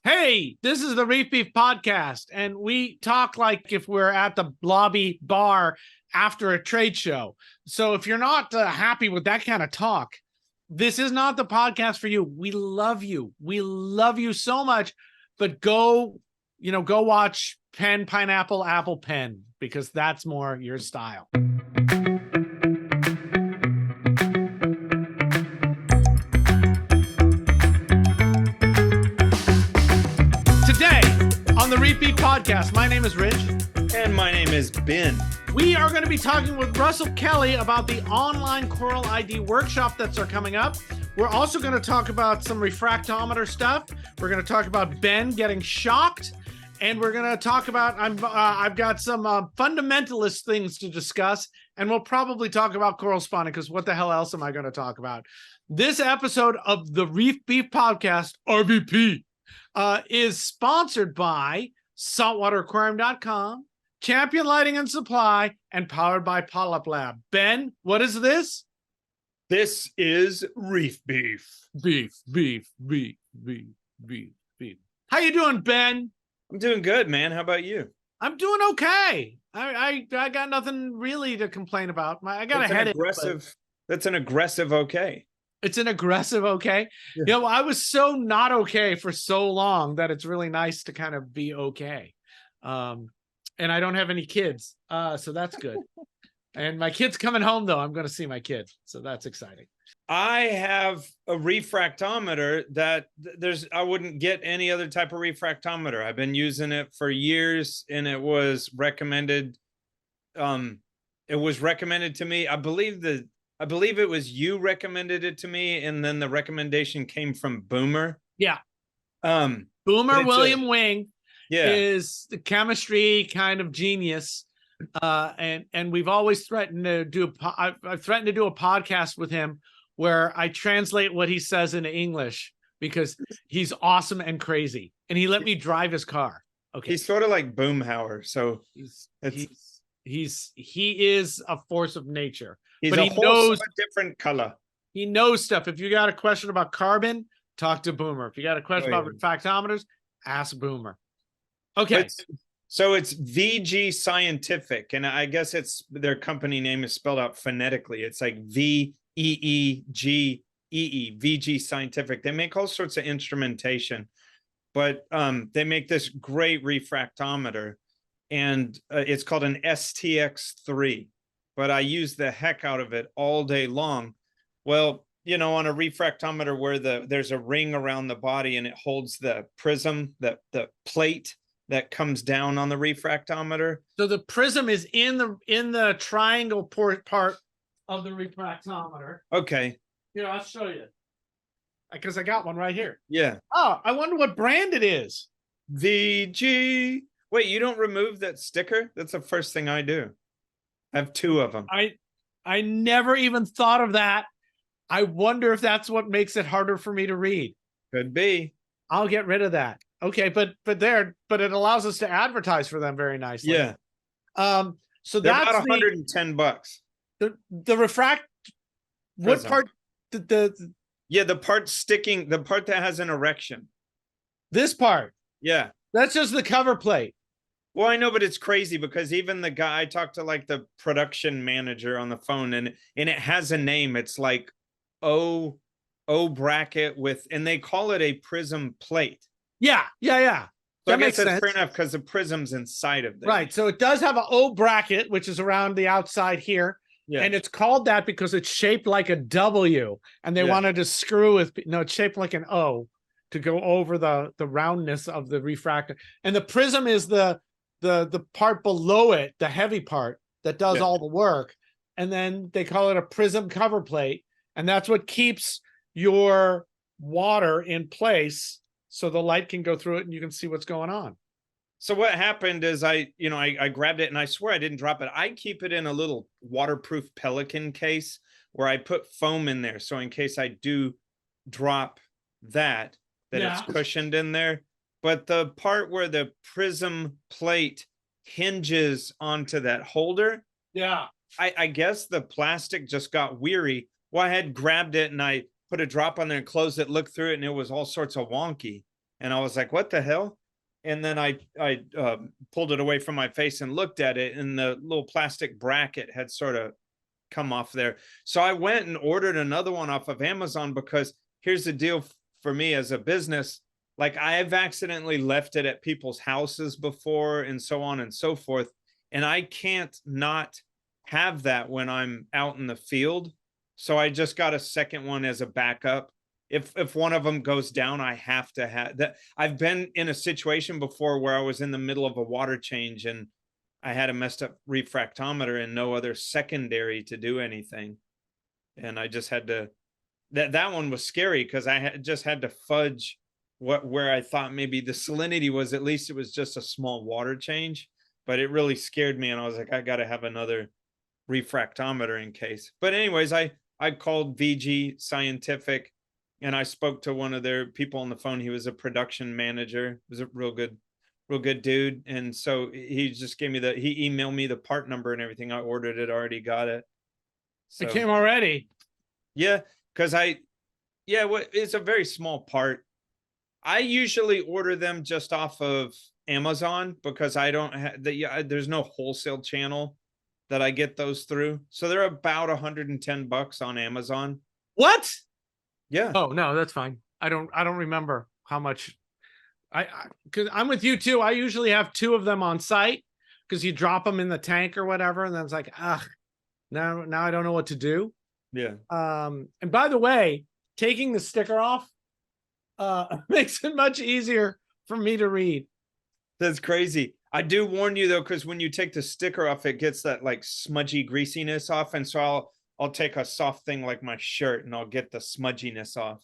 Hey, this is the Reef Beef podcast, and we talk like if we're at the lobby bar after a trade show. So if you're not happy with that kind of talk, this is not the podcast for you. We love you. We love you so much, but go watch Pen, Pineapple, Apple Pen, because that's more your style. Today on the Reef Beef podcast, my name is Rich. And my name is Ben. We are going to be talking with Russell Kelley about the online Coral ID workshop that's coming up. We're also going to talk about some refractometer stuff. We're going to talk about Ben getting shocked. And we're going to talk about, I've got some fundamentalist things to discuss. And we'll probably talk about coral spawning, because what the hell else am I going to talk about? This episode of the Reef Beef podcast, RBP, is sponsored by saltwateraquarium.com, Champion Lighting and Supply, and powered by PolypLab. Ben, what is this? This is Reef Beef. Beef. How you doing, Ben? I'm doing good, man. How about you? I'm doing okay. I got nothing really to complain about. I got a headache. That's an aggressive okay. It's an aggressive okay. Yeah. I was so not okay for so long that it's really nice to kind of be okay. And I don't have any kids, so that's good. And my kid's coming home, though. I'm going to see my kid, so that's exciting. I have a refractometer that I wouldn't get any other type of refractometer. I've been using it for years, and it was recommended. It was recommended to me. I believe it was you recommended it to me, and then the recommendation came from Boomer. Yeah. Boomer William Wing is the chemistry kind of genius. And we've always threatened to do I've threatened to do a podcast with him where I translate what he says into English, because he's awesome and crazy, and he let me drive his car. Okay, he's sort of like Boomhauer, so he is a force of nature. He knows of a different color. He knows stuff. If you got a question about carbon, talk to Boomer. If you got a question about refractometers, ask Boomer. Okay. So it's VG Scientific, and I guess their company name is spelled out phonetically. It's like VEEGEE, VG Scientific. They make all sorts of instrumentation, but they make this great refractometer, and it's called an STX3. But I use the heck out of it all day long. Well, on a refractometer where there's a ring around the body and it holds the prism, the plate that comes down on the refractometer. So the prism is in the triangle part of the refractometer. Okay. Here, I'll show you, because I got one right here. Yeah. Oh, I wonder what brand it is. VG. Wait, you don't remove that sticker? That's the first thing I do. I have two of them. I never even thought of that. I wonder if that's what makes it harder for me to read. Could be. I'll get rid of that. Okay, but it allows us to advertise for them very nicely. Yeah. So they're that's about $110. The refract. What part? The part sticking. The part that has an erection. This part. Yeah. That's just the cover plate. Well, I know, but it's crazy because even the guy, I talked to like the production manager on the phone, and it has a name. It's like O bracket with, and they call it a prism plate. Yeah. So that makes sense. Fair enough, because the prism's inside of it. Right. So it does have an O bracket, which is around the outside here. Yeah. And it's called that because it's shaped like a W, and they wanted to screw with, it's shaped like an O to go over the roundness of the refractor. And the prism is the part below it, the heavy part that does all the work. And then they call it a prism cover plate. And that's what keeps your water in place, so the light can go through it and you can see what's going on. So what happened is I grabbed it, and I swear I didn't drop it. I keep it in a little waterproof Pelican case where I put foam in there. So in case I do drop that it's cushioned in there. But the part where the prism plate hinges onto that holder, I guess the plastic just got weary. Well, I had grabbed it and I put a drop on there and closed it, looked through it, and it was all sorts of wonky. And I was like, what the hell? And then I pulled it away from my face and looked at it, and the little plastic bracket had sort of come off there. So I went and ordered another one off of Amazon, because here's the deal for me as a business. Like, I've accidentally left it at people's houses before, and so on and so forth. And I can't not have that when I'm out in the field. So I just got a second one as a backup. If one of them goes down, I have to have that. I've been in a situation before where I was in the middle of a water change, and I had a messed up refractometer and no other secondary to do anything. And I just had to, that one was scary, because I just had to fudge where I thought maybe the salinity was. At least it was just a small water change, but it really scared me. And I was like, I got to have another refractometer in case. But anyways, I called VG Scientific, and I spoke to one of their people on the phone. He was a production manager. It was a real good dude. And so he just gave me he emailed me the part number and everything. I ordered it, already got it. So It came already. yeah, because it's a very small part. I usually order them just off of Amazon, because I don't have there's no wholesale channel that I get those through. So they're about $110 on Amazon. What? Yeah. Oh no, that's fine. I don't remember how much. Because I'm with you too. I usually have 2 of them on site, because you drop them in the tank or whatever, and then it's like, now I don't know what to do. Yeah. And by the way, taking the sticker off makes it much easier for me to read. That's crazy. I do warn you though, because when you take the sticker off, it gets that like smudgy greasiness off. And so I'll take a soft thing like my shirt, and I'll get the smudginess off.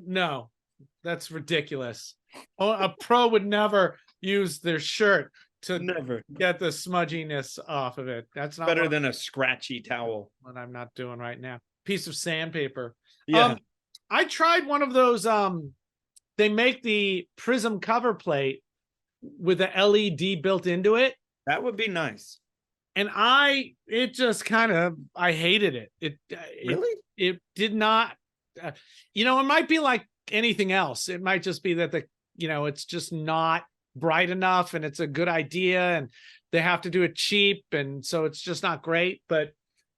No, that's ridiculous. Oh, a pro would never use their shirt to get the smudginess off of it. That's not better than a scratchy towel. What I'm not doing right now. Piece of sandpaper. Yeah. I tried one of those. They make the prism cover plate with the LED built into it. That would be nice. And I hated it. Really? It did not, it might be like anything else. It might just be that it's just not bright enough, and it's a good idea, and they have to do it cheap. And so it's just not great, but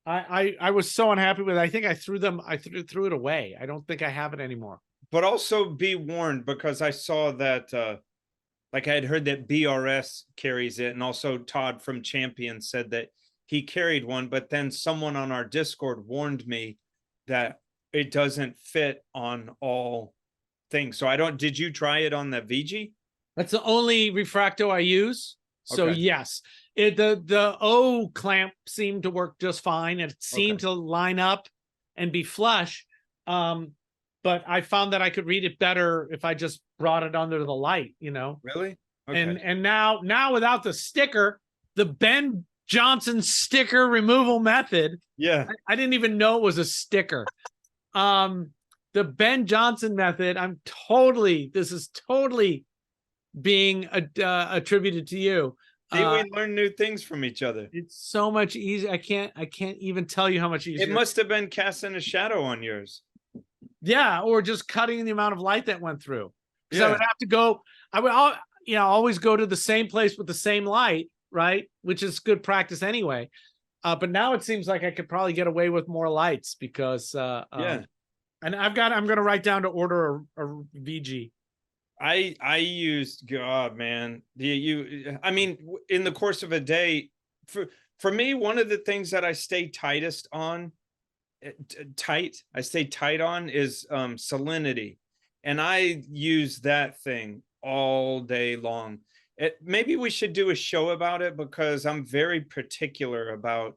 I was so unhappy with it. I think I threw it away. I don't think I have it anymore. But also be warned, because I saw that, like I had heard that BRS carries it, and also Todd from Champion said that he carried one, but then someone on our Discord warned me that it doesn't fit on all things. So did you try it on the VG? That's the only refracto I use. So Okay. yes, the O clamp seemed to work just fine. It seemed to line up and be flush. But I found that I could read it better if I just brought it under the light, Really? Okay. And now without the sticker, the Ben Johnson sticker removal method. Yeah. I didn't even know it was a sticker. The Ben Johnson method, this is totally being attributed to you. See, we learn new things from each other. It's so much easier. I can't even tell you how much easier. It must have been casting a shadow on yours. Yeah, or just cutting the amount of light that went through. Because I would have to go. I would always go to the same place with the same light, right? Which is good practice anyway. But now it seems like I could probably get away with more lights, because yeah. And I'm going to write down to order a VG. I used, God, man, I mean, in the course of a day, for me, one of the things that I stay tightest on, I stay tight on is salinity. And I use that thing all day long. Maybe we should do a show about it, because I'm very particular about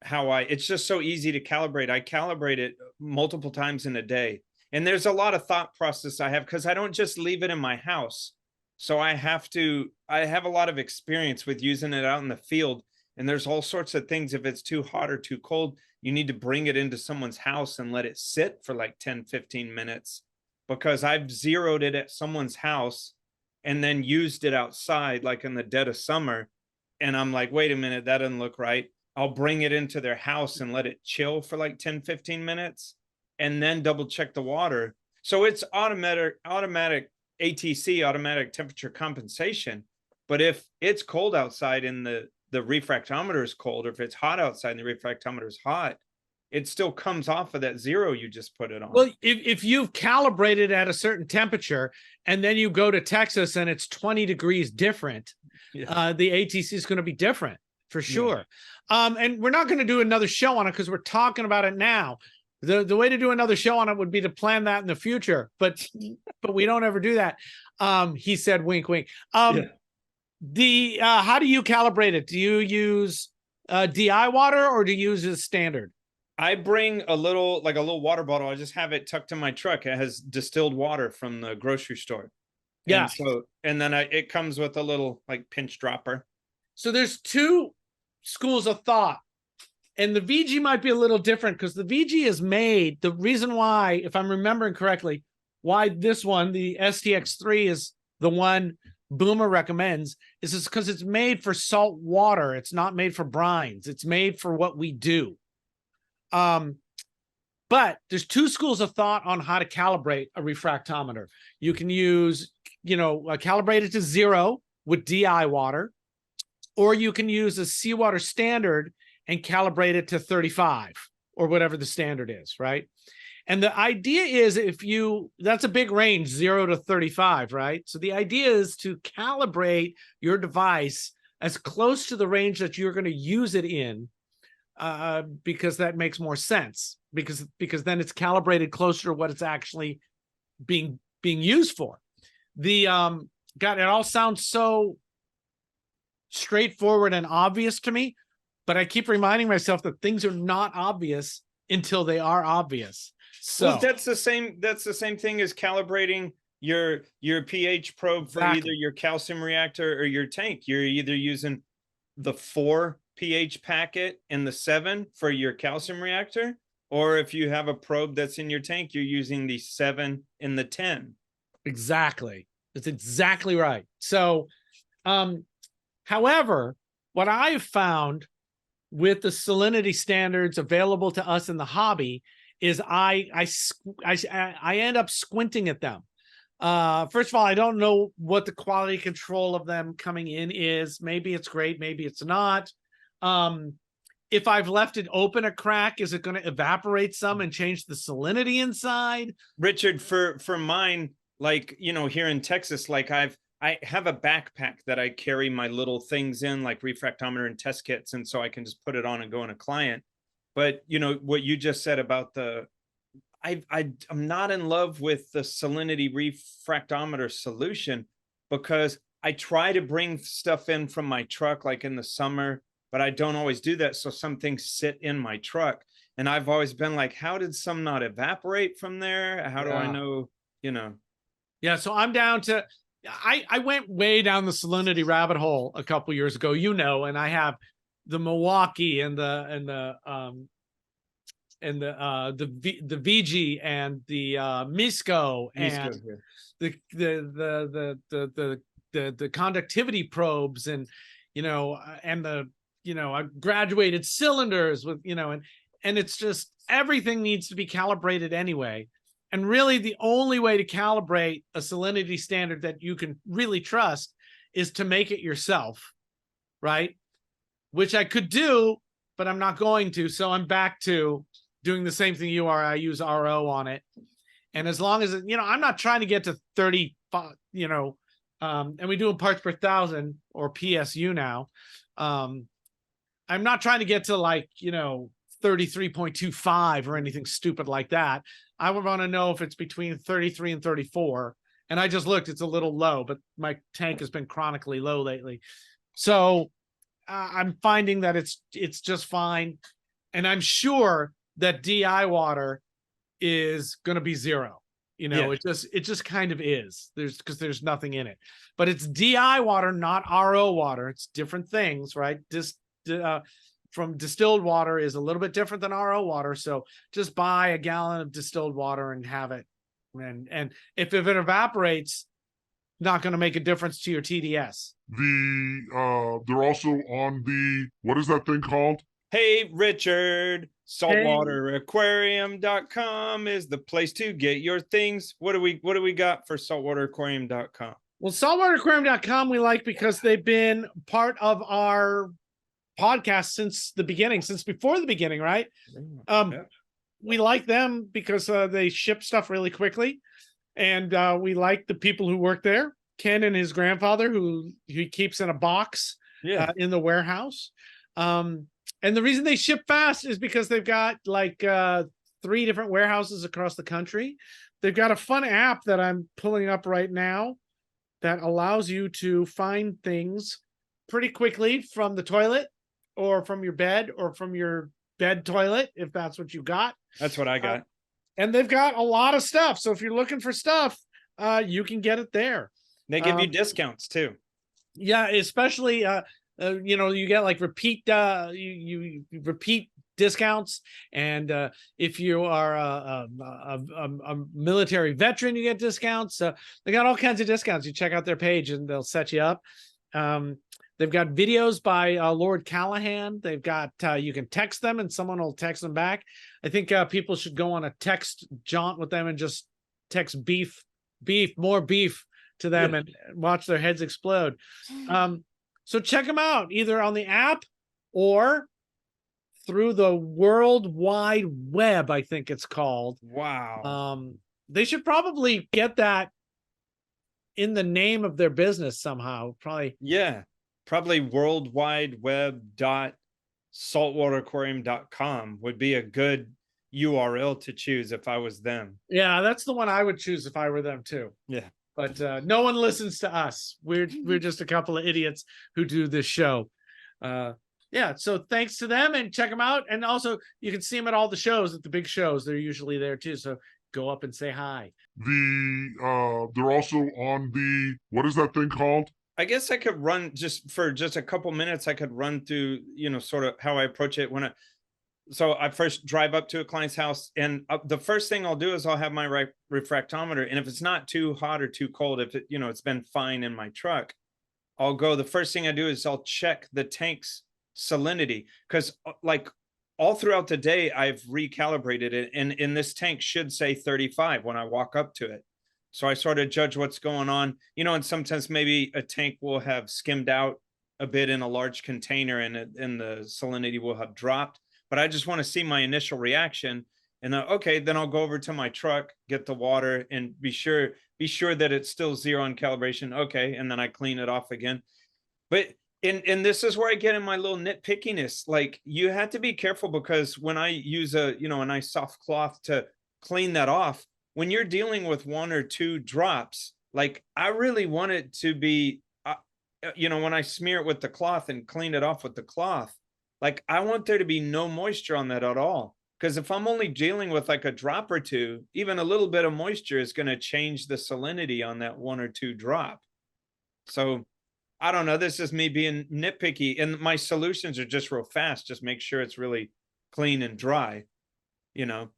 how it's just so easy to calibrate. I calibrate it multiple times in a day. And there's a lot of thought process I have, because I don't just leave it in my house. So I have a lot of experience with using it out in the field. And there's all sorts of things. If it's too hot or too cold, you need to bring it into someone's house and let it sit for like 10, 15 minutes, because I've zeroed it at someone's house and then used it outside, like in the dead of summer. And I'm like, wait a minute, that doesn't look right. I'll bring it into their house and let it chill for like 10, 15 minutes, and then double check the water. So it's automatic ATC, automatic temperature compensation. But if it's cold outside and the refractometer is cold, or if it's hot outside and the refractometer is hot, it still comes off of that zero you just put it on. Well, if you've calibrated at a certain temperature and then you go to Texas and it's 20 degrees different, the ATC is going to be different for sure. Yeah. And we're not going to do another show on it because we're talking about it now. The way to do another show on it would be to plan that in the future, but we don't ever do that. He said, wink, wink. How do you calibrate it? Do you use DI water or do you use a standard? I bring a little water bottle. I just have it tucked in my truck. It has distilled water from the grocery store. Yeah. And then it comes with a little like pinch dropper. So there's two schools of thought, and the VG might be a little different because the VG is made. The reason why, if I'm remembering correctly, why this one, the STX3, is the one Boomer recommends is because it's made for salt water. It's not made for brines. It's made for what we do. But there's two schools of thought on how to calibrate a refractometer. You can use, calibrate it to 0 with DI water, or you can use a seawater standard and calibrate it to 35 or whatever the standard is, right? And the idea is that's a big range, 0 to 35, right? So the idea is to calibrate your device as close to the range that you're going to use it in, because that makes more sense, because then it's calibrated closer to what it's actually being used for. It all sounds so straightforward and obvious to me, but I keep reminding myself that things are not obvious until they are obvious. So that's the same thing as calibrating your pH probe for either your calcium reactor or your tank. You're either using the 4 pH packet and the 7 for your calcium reactor, or if you have a probe that's in your tank, you're using the 7 and the 10. Exactly. That's exactly right. So, however, what I've found with the salinity standards available to us in the hobby is I end up squinting at them. First of all, I don't know what the quality control of them coming in is. Maybe it's great, maybe it's not. If I've left it open a crack, is it going to evaporate some and change the salinity inside? Richard, for mine, like, here in Texas, like I have a backpack that I carry my little things in, like refractometer and test kits, and so I can just put it on and go in a client. But what you just said about I'm not in love with the salinity refractometer solution, because I try to bring stuff in from my truck, like in the summer, but I don't always do that. So some things sit in my truck, and I've always been like, how did some not evaporate from there? How do I know, Yeah. So I'm down to, I went way down the salinity rabbit hole a couple years ago, and I have the Milwaukee and the VG and the Misco and the conductivity probes and graduated cylinders with and it's just everything needs to be calibrated anyway. And really the only way to calibrate a salinity standard that you can really trust is to make it yourself, right? Which I could do, but I'm not going to. So I'm back to doing the same thing you are. I use RO on it. And as long as, I'm not trying to get to 35, and we do in parts per thousand or PSU now. I'm not trying to get to 33.25 or anything stupid like that. I would want to know if it's between 33 and 34. And I just looked, it's a little low, but my tank has been chronically low lately. So I'm finding that it's just fine. And I'm sure that DI water is going to be 0. It just kind of is. Because there's nothing in it. But it's DI water, not RO water. It's different things, right? From distilled water is a little bit different than RO water. So just buy a gallon of distilled water and have it. And if it evaporates, not going to make a difference to your TDS. They're also on what is that thing called? Hey, Richard, saltwateraquarium.com is the place to get your things. What do we got for saltwateraquarium.com? Well, saltwateraquarium.com we like because they've been part of our podcast since the beginning, since before the beginning, right? Yeah. We like them because they ship stuff really quickly, and we like the people who work there. Ken and his grandfather, who he keeps in a box in the warehouse. And the reason they ship fast is because they've got like 3 different warehouses across the country. They've got a fun app that I'm pulling up right now that allows you to find things pretty quickly from the toilet or from your bed or from your bed toilet, if that's what you got. That's what I got. And they've got a lot of stuff. So if you're looking for stuff, you can get it there. They give you discounts too. Yeah, especially you get like repeat you repeat discounts, and if you are a military veteran, you get discounts. They got all kinds of discounts. You check out their page and they'll set you up. They've got videos by Lord Callahan. They've got you can text them and someone will text them back. I think people should go on a text jaunt with them and just text more beef to them and watch their heads explode. So check them out either on the app or through the World Wide Web, I think it's called. Wow. They should probably get that in the name of their business somehow. Probably. Yeah. Probably worldwideweb.saltwateraquarium.com would be a good URL to choose if I was them. Yeah, that's the one I would choose if I were them too. Yeah. But no one listens to us. We're just a couple of idiots who do this show. Yeah, so thanks to them, and check them out. And also you can see them at all the shows, at the big shows. They're usually there too. So go up and say hi. They're also on the, what is that thing called? I guess I could run just a couple minutes. I could run through, sort of how I approach it so I first drive up to a client's house, and the first thing I'll do is I'll have my refractometer. And if it's not too hot or too cold, if it's been fine in my truck, the first thing I do is I'll check the tank's salinity, because like all throughout the day, I've recalibrated it. And this tank should say 35 when I walk up to it. So I sort of judge what's going on, and sometimes maybe a tank will have skimmed out a bit in a large container and the salinity will have dropped. But I just want to see my initial reaction. And then, okay, then I'll go over to my truck, get the water, and be sure that it's still 0 on calibration. Okay, and then I clean it off again. But and this is where I get in my little nitpickiness. Like, you have to be careful, because when I use a nice soft cloth to clean that off, when you're dealing with 1 or 2 drops, like, I really want it to be, when I smear it with the cloth and clean it off with the cloth, like, I want there to be no moisture on that at all. Because if I'm only dealing with like a drop or 2, even a little bit of moisture is going to change the salinity on that 1 or 2 drop. So I don't know. This is me being nitpicky, and my solutions are just real fast. Just make sure it's really clean and dry, Yeah,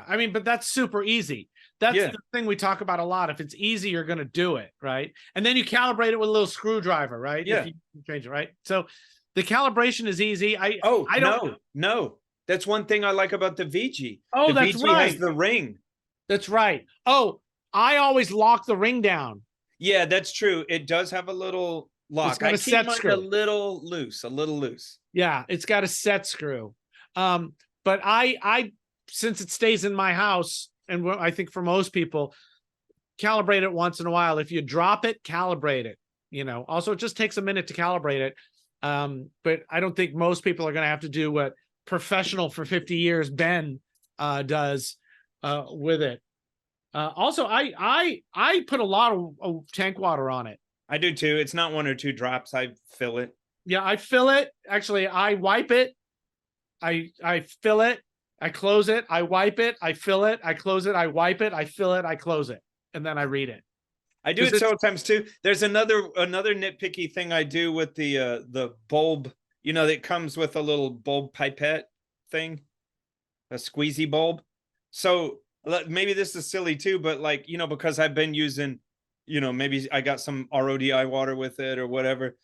I mean, but that's super easy. That's the thing we talk about a lot. If it's easy, you're going to do it, right? And then you calibrate it with a little screwdriver, right? Yeah. If you change it, right? So the calibration is easy. I don't. No. That's one thing I like about the VG. Oh, the that's VG right. has the ring. That's right. Oh, I always lock the ring down. Yeah, that's true. It does have a little lock. I keep mine a little loose. Yeah, it's got a set screw. But I since it stays in my house, and I think for most people, calibrate it once in a while. If you drop it, calibrate it. Also, it just takes a minute to calibrate it. But I don't think most people are going to have to do what professional for 50 years Ben does with it. Also, I put a lot of tank water on it. I do too. It's not 1 or 2 drops. I fill it. Yeah, I fill it. Actually, I wipe it. I fill it. I close it. I wipe it. I fill it. I close it. I wipe it. I fill it. I close it. And then I read it. I do it sometimes too. There's another nitpicky thing I do with the bulb, that comes with a little bulb pipette thing, a squeezy bulb. So maybe this is silly too, but like, because I've been using, maybe I got some RODI water with it or whatever.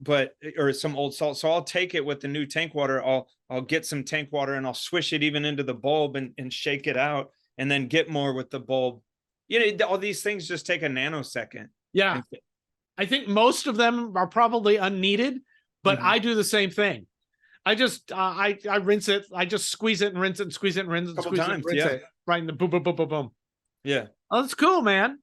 but or some old salt. So I'll take it with the new tank water. I'll get some tank water and I'll swish it even into the bulb and shake it out, and then get more with the bulb. You know, all these things just take a nanosecond. Yeah. I think most of them are probably unneeded, but I do the same thing. I just I rinse it. I just squeeze it and rinse it and squeeze it and rinse it and squeeze it and rinse it. Right in the boom, boom, boom, boom, boom. Yeah. Oh, that's cool, man.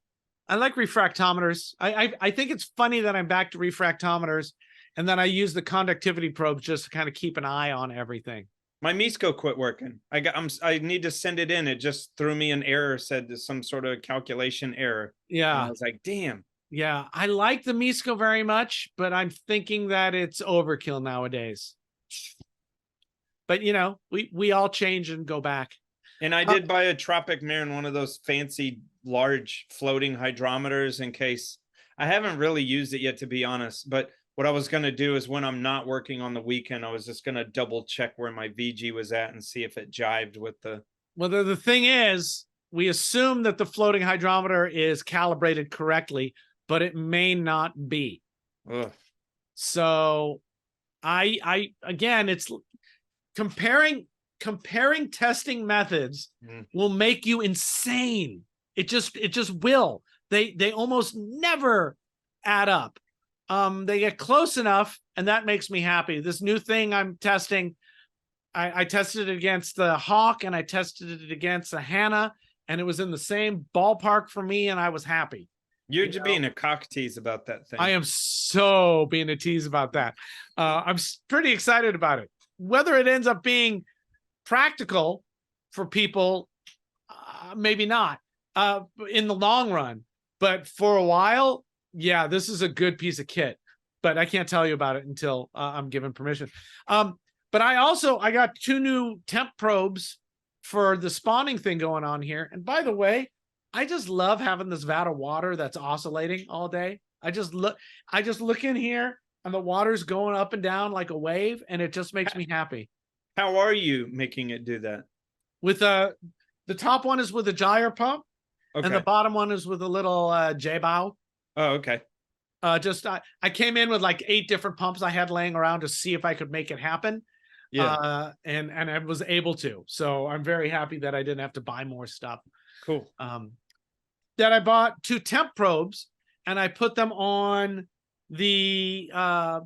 I like refractometers. I think it's funny that I'm back to refractometers, and then I use the conductivity probes just to kind of keep an eye on everything. My Misco quit working. I need to send it in. It just threw me an error, said there's some sort of calculation error. Yeah. And I was like, damn. Yeah, I like the Misco very much, but I'm thinking that it's overkill nowadays. But you know, we all change and go back. And I did buy a Tropic Marin, one of those fancy large floating hydrometers, in case. I haven't really used it yet, to be honest. But what I was going to do is when I'm not working on the weekend, I was just going to double check where my VG was at and see if it jived with the. Well, the thing is, we assume that the floating hydrometer is calibrated correctly, but it may not be. Ugh. So I again, it's comparing testing methods will make you insane. It just will. They almost never add up. They get close enough, and that makes me happy. This new thing I'm testing, I tested it against the Hawk and I tested it against the Hannah, and it was in the same ballpark for me, and I was happy. You're just being a cock tease about that thing. I am so being a tease about that. I'm pretty excited about it. Whether it ends up being practical for people, maybe not in the long run, but for a while, yeah, this is a good piece of kit. But I can't tell you about it until I'm given permission. But I got 2 new temp probes for the spawning thing going on here. And by the way, I just love having this vat of water that's oscillating all day. I just look in here and the water's going up and down like a wave, and it just makes me happy. How are you making it do that? With the top one is with a gyre pump, okay, and the bottom one is with a little J-bow. Oh, okay. I came in with like 8 different pumps I had laying around to see if I could make it happen. Yeah. And I was able to. So I'm very happy that I didn't have to buy more stuff. Cool. That I bought 2 temp probes, and I put them on the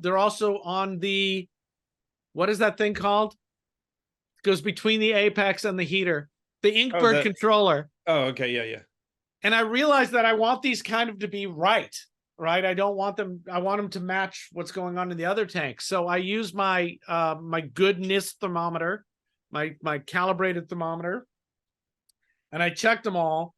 they're also on the, what is that thing called? It goes between the apex and the heater, the Inkbird controller. Oh, okay. Yeah. And I realized that I want these kind of to be right. I don't want them. I want them to match what's going on in the other tanks. So I use my my good NIST thermometer, my calibrated thermometer, and I checked them all,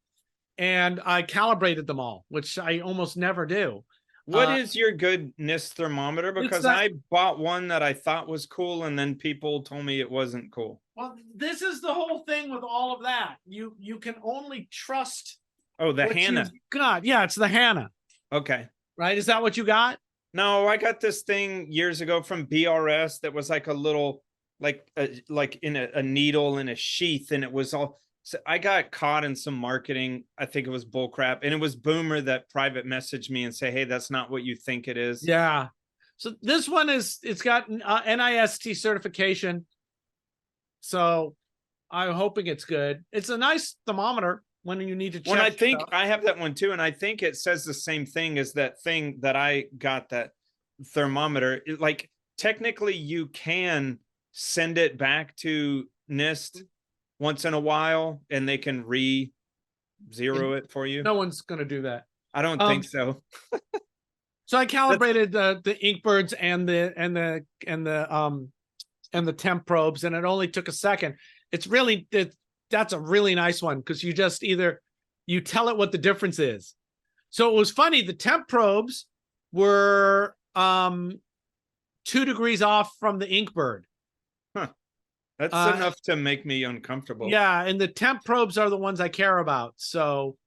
and I calibrated them all, which I almost never do. What is your good NIST thermometer? Because I bought one that I thought was cool, and then people told me it wasn't cool. Well, this is the whole thing with all of that. You can only trust. Oh, the Hannah. God, yeah, it's the Hannah. Okay. Right? Is that what you got? No, I got this thing years ago from BRS that was like a little, like in a needle in a sheath, and it was all. So I got caught in some marketing. I think it was bullcrap, and it was Boomer that private messaged me and say, "Hey, that's not what you think it is." Yeah. So this one it's got NIST certification. So I'm hoping it's good. It's a nice thermometer when you need to check. When I think I have that one too, and I think it says the same thing as that thing that I got, that thermometer. Like technically, you can send it back to NIST once in a while, and they can zero it for you. No one's going to do that. I don't think so. So I calibrated the Inkbirds and the temp probes, and it only took a second. It's really that's a really nice one, because you just you tell it what the difference is. So it was funny. The temp probes were 2 degrees off from the Inkbird. Huh. That's enough to make me uncomfortable. Yeah, and the temp probes are the ones I care about. So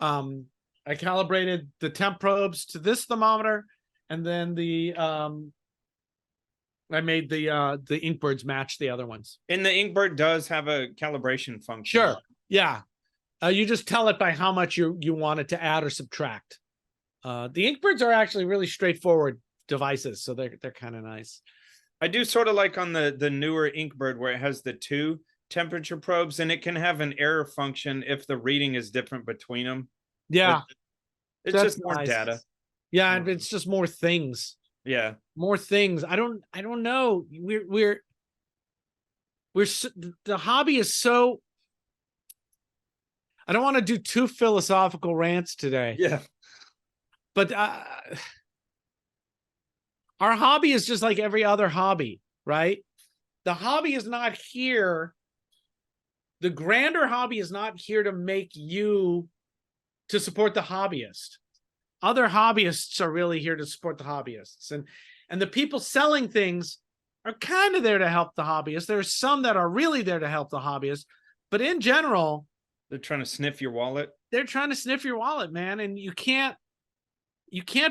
I calibrated the temp probes to this thermometer, and then I made the Inkbirds match the other ones. And the Inkbird does have a calibration function. Sure. Yeah. You just tell it by how much you want it to add or subtract. The Inkbirds are actually really straightforward devices, so they're kind of nice. I do sort of like on the newer Inkbird where it has the 2 temperature probes, and it can have an error function if the reading is different between them. Yeah, It's that's just more nice. data. Yeah, and it's just more things. Yeah, More things. I don't know. The hobby is so. I don't want to do too philosophical rants today. yeah. But our hobby is just like every other hobby, right? The hobby is not here. The grander hobby is not here to make you to support the hobbyist. Other hobbyists are really here to support the hobbyists. And the people selling things are kind of there to help the hobbyists. There's some that are really there to help the hobbyists. But in general, They're trying to sniff your wallet. they're trying to sniff your wallet, man. And you can't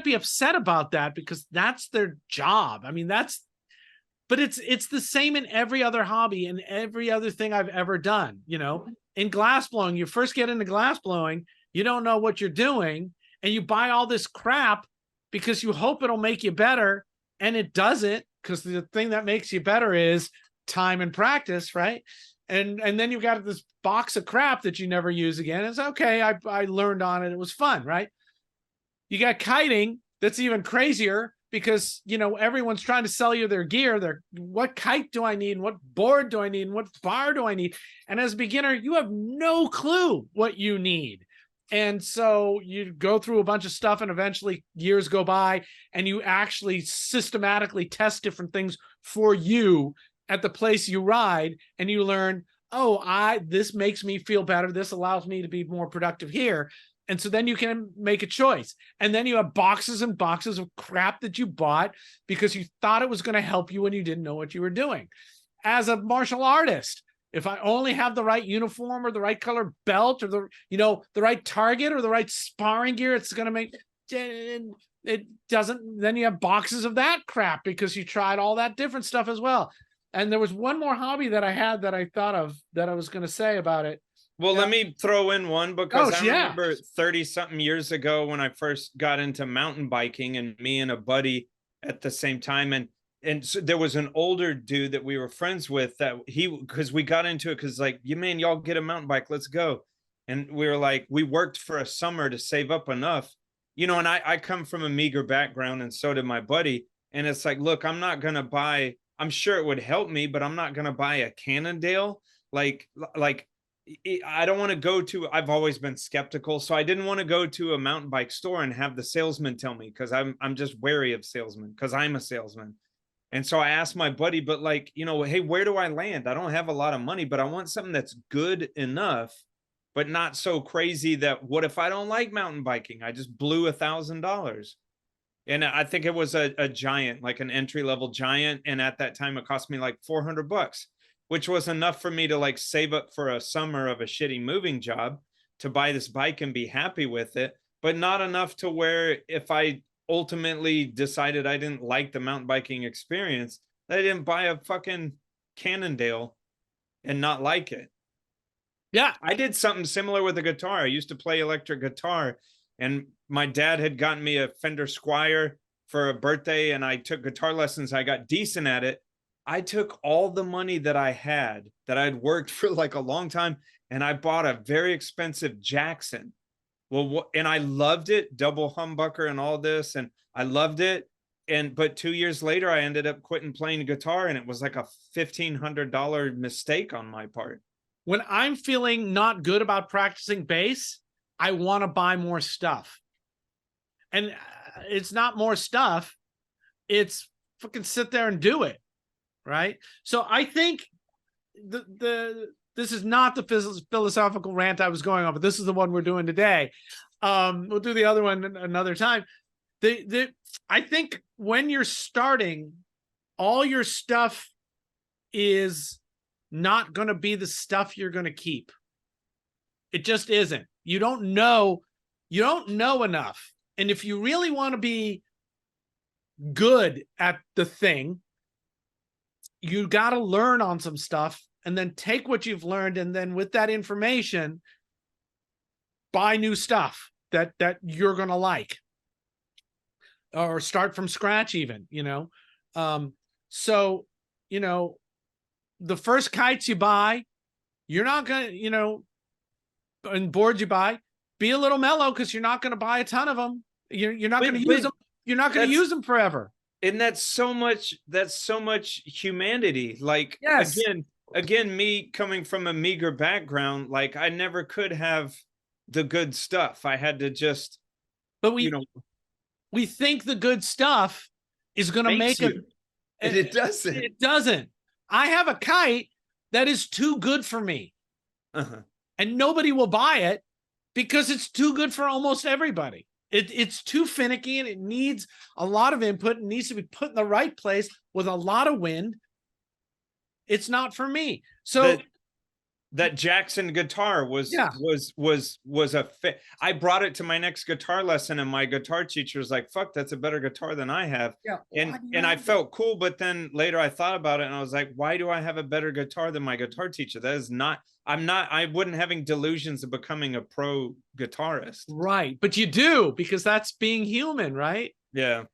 be upset about that because that's their job. I mean, but it's the same in every other hobby and every other thing I've ever done. You know, in glass blowing, you first get into glass blowing, you don't know what you're doing, and you buy all this crap because you hope it'll make you better, and it doesn't, because the thing that makes you better is time and practice, right? And then you've got this box of crap that you never use again. It's okay, I learned on it, it was fun, right? You got kiting, that's even crazier, because, you know, everyone's trying to sell you their gear. What kite do I need? And what board do I need? And what bar do I need? And as a beginner, you have no clue what you need. And so you go through a bunch of stuff, and eventually years go by and you actually systematically test different things for you at the place you ride, and you learn, oh, this makes me feel better. This allows me to be more productive here. And so then you can make a choice. And then you have boxes and boxes of crap that you bought because you thought it was going to help you when you didn't know what you were doing. As a martial artist, if I only have the right uniform or the right color belt or the right target or the right sparring gear, it's going to make it doesn't. Then you have boxes of that crap because you tried all that different stuff as well. And there was one more hobby that I had that I thought of that I was going to say about it. Well, let me throw in one, because I remember 30-something years ago when I first got into mountain biking, and me and a buddy at the same time, and so there was an older dude that we were friends with that because we got into it because, like, y'all get a mountain bike, let's go. And we were like, we worked for a summer to save up enough, you know, and I come from a meager background, and so did my buddy. And it's like, look, I'm not going to buy, I'm sure it would help me, but I'm not going to buy a Cannondale. Like, I don't want to go to, I've always been skeptical. So I didn't want to go to a mountain bike store and have the salesman tell me, because I'm just wary of salesmen, because I'm a salesman. And so I asked my buddy, but like, you know, hey, where do I land? I don't have a lot of money, but I want something that's good enough, but not so crazy that what if I don't like mountain biking? I just blew $1,000. And I think it was a giant, like an entry-level giant. And at that time, it cost me like $400, which was enough for me to like save up for a summer of a shitty moving job to buy this bike and be happy with it, but not enough to where if I ultimately decided I didn't like the mountain biking experience, I didn't buy a fucking Cannondale and not like it. Yeah. I did something similar with the guitar. I used to play electric guitar, and my dad had gotten me a Fender Squier for a birthday, and I took guitar lessons. I got decent at it. I took all the money that I had, that I'd worked for like a long time, and I bought a very expensive Jackson. Well, and I loved it, double humbucker and all this, and I loved it. But 2 years later, I ended up quitting playing guitar, and it was like a $1,500 mistake on my part. When I'm feeling not good about practicing bass, I want to buy more stuff. And it's not more stuff. It's fucking sit there and do it. Right. So I think this is not the philosophical rant I was going on, but this is the one we're doing today. We'll do the other one another time. I think when you're starting, all your stuff is not going to be the stuff you're going to keep. It just isn't. You don't know enough. And if you really want to be good at the thing, you got to learn on some stuff, and then take what you've learned, and then with that information, buy new stuff that you're going to like. or start from scratch even, so, the first kites you buy, you're not going to, and boards you buy, be a little mellow because you're not going to buy a ton of them. You're not going to use them. You're not going to use them forever. And that's so much humanity. Like, yes. again, me coming from a meager background, like I never could have the good stuff. I had to just, but we think the good stuff is going to make it. And it doesn't. It doesn't. I have a kite that is too good for me. And nobody will buy it because it's too good for almost everybody. It's too finicky and it needs a lot of input. It needs to be put in the right place with a lot of wind. It's not for me. So that Jackson guitar was a fit. I brought it to my next guitar lesson and my guitar teacher was like, fuck, that's a better guitar than I have. Yeah. And I felt cool, but then later I thought about it and I was like, why do I have a better guitar than my guitar teacher? That is not, I wasn't having delusions of becoming a pro guitarist. Right. But you do, because that's being human, right? Yeah.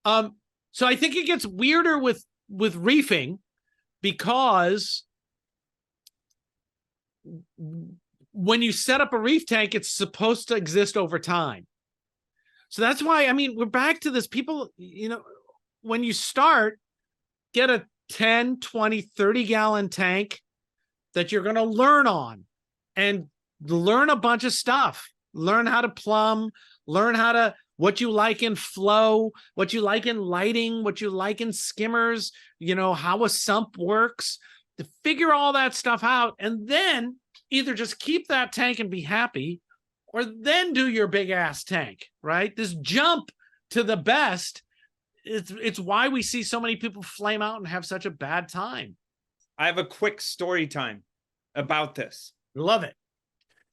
So I think it gets weirder with reefing, because when you set up a reef tank, it's supposed to exist over time. So that's why, I mean, we're back to this. People, when you start, get a 10, 20, 30 gallon tank that you're going to learn on and learn a bunch of stuff. Learn how to plumb, learn what you like in flow, what you like in lighting, what you like in skimmers, how a sump works, to figure all that stuff out, and then either just keep that tank and be happy, or then do your big ass tank, right? This jump to the best, it's why we see so many people flame out and have such a bad time. I have a quick story time about this. Love it.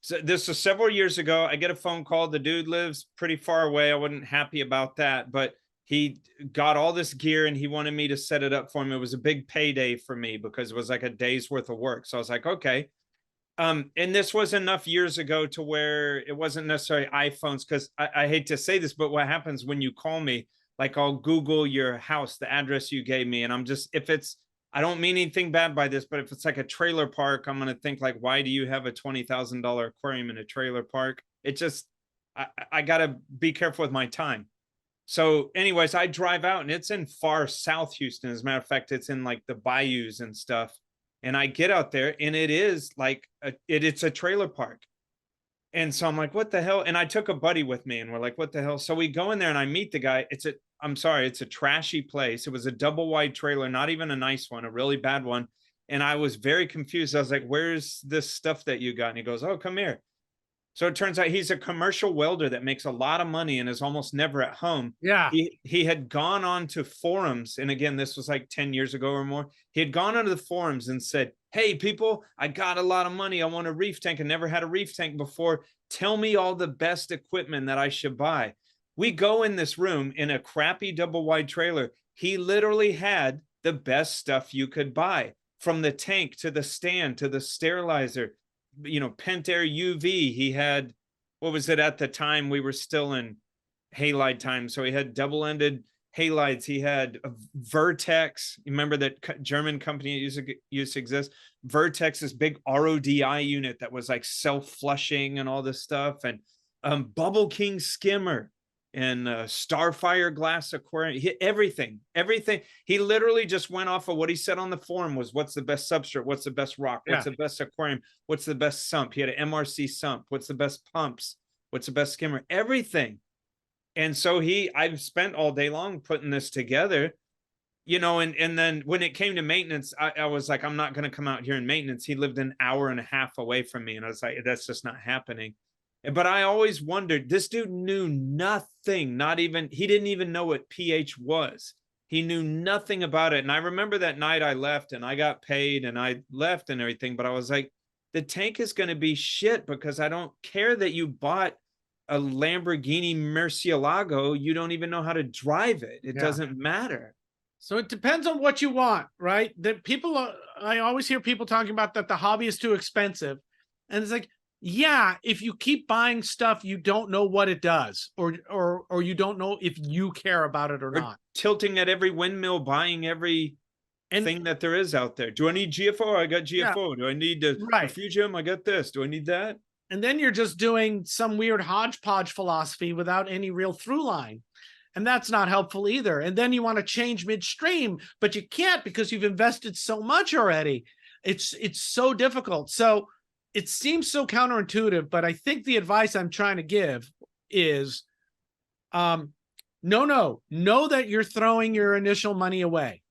So this was several years ago. I get a phone call. The dude lives pretty far away. I wasn't happy about that, but he got all this gear and he wanted me to set it up for him. It was a big payday for me because it was like a day's worth of work. So I was like, okay. And this was enough years ago to where it wasn't necessarily iPhones, because I hate to say this, but what happens when you call me, like I'll Google your house, the address you gave me. And I'm just, I don't mean anything bad by this, but if it's like a trailer park, I'm going to think like, why do you have a $20,000 aquarium in a trailer park? It just, I got to be careful with my time. So anyways, I drive out and it's in far South Houston. As a matter of fact, it's in like the bayous and stuff. And I get out there and it is like, it's a trailer park. And so I'm like, what the hell? And I took a buddy with me and we're like, what the hell? So we go in there and I meet the guy. It's a trashy place. It was a double wide trailer, not even a nice one, a really bad one. And I was very confused. I was like, where's this stuff that you got? And he goes, oh, come here. So it turns out he's a commercial welder that makes a lot of money and is almost never at home. Yeah. He had gone on to forums. And again, this was like 10 years ago or more. He had gone onto the forums and said, hey, people, I got a lot of money. I want a reef tank. I never had a reef tank before. Tell me all the best equipment that I should buy. We go in this room in a crappy double wide trailer. He literally had the best stuff you could buy, from the tank to the stand to the sterilizer, Pentair UV. He had, what was it at the time? We were still in halide time. So he had double-ended halides. He had a Vertex. You remember that German company used to exist? Vertex, this big RODI unit that was like self-flushing and all this stuff. And Bubble King skimmer and Starfire glass aquarium. Everything. He literally just went off of what he said on the forum was, what's the best substrate? What's the best rock? What's the best aquarium? What's the best sump? He had an MRC sump. What's the best pumps? What's the best skimmer? Everything. And so I've spent all day long putting this together, and then when it came to maintenance, I was like, I'm not going to come out here in maintenance. He lived an hour and a half away from me. And I was like, that's just not happening. But I always wondered, this dude knew nothing, he didn't even know what pH was. He knew nothing about it. And I remember that night I left and I got paid and I left and everything. But I was like, the tank is going to be shit because I don't care that you bought a Lamborghini Murcielago. You don't even know how to drive it. It doesn't matter. So it depends on what you want, right? I always hear people talking about that the hobby is too expensive. And it's like, yeah, if you keep buying stuff, you don't know what it does, or you don't know if you care about it or Or not. tilting at every windmill, buying every thing that there is out there. Do I need GFO? I got GFO. Do I need the right. refugium? I got this. Do I need that? And then you're just doing some weird hodgepodge philosophy without any real through line. And that's not helpful either. And then you want to change midstream, but you can't because you've invested so much already. It's so difficult. So it seems so counterintuitive, but I think the advice I'm trying to give is know that you're throwing your initial money away.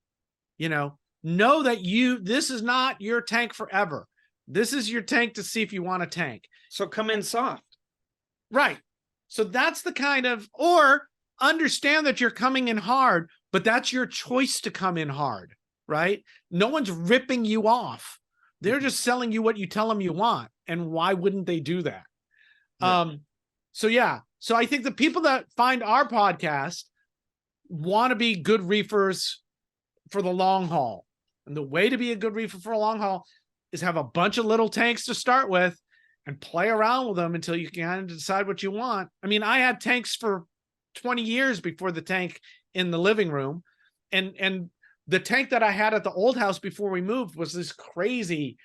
Know that this is not your tank forever. This is your tank to see if you want a tank. So come in soft. Right. So that's the kind of, or understand that you're coming in hard, but that's your choice to come in hard, right? No one's ripping you off. They're just selling you what you tell them you want. And why wouldn't they do that? Yeah. So I think the people that find our podcast want to be good reefers for the long haul. And the way to be a good reefer for a long haul is have a bunch of little tanks to start with and play around with them until you can decide what you want. I mean, I had tanks for 20 years before the tank in the living room. And the tank that I had at the old house before we moved was this crazy,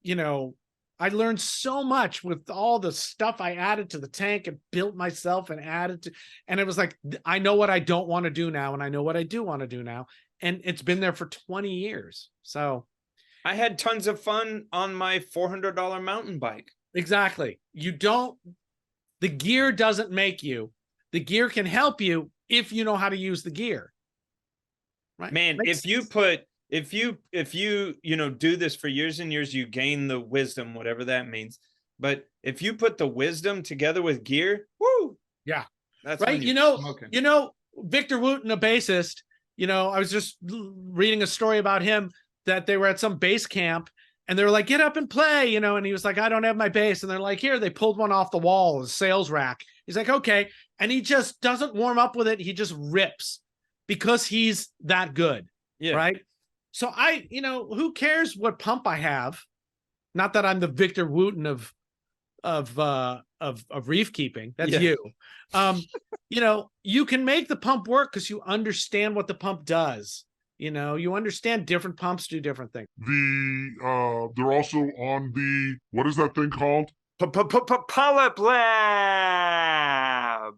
I learned so much with all the stuff I added to the tank and built myself and added to, and it was like, I know what I don't want to do now. And I know what I do want to do now. And it's been there for 20 years. So I had tons of fun on my $400 mountain bike. Exactly. The gear doesn't make you. The gear can help you if you know how to use the gear. Right. Man, if you do this for years and years, you gain the wisdom, whatever that means. But if you put the wisdom together with gear, woo. Yeah. That's right. Victor Wooten, a bassist, I was just reading a story about him that they were at some bass camp and they were like, get up and play, and he was like, I don't have my bass. And they're like, here, they pulled one off the wall, a sales rack. He's like, okay. And he just doesn't warm up with it. He just rips because he's that good. Yeah. Right. So who cares what pump I have? Not that I'm the Victor Wooten of reef keeping. That's you. You can make the pump work because you understand what the pump does. You understand different pumps do different things. They're also on the, what is that thing called? PolypLab.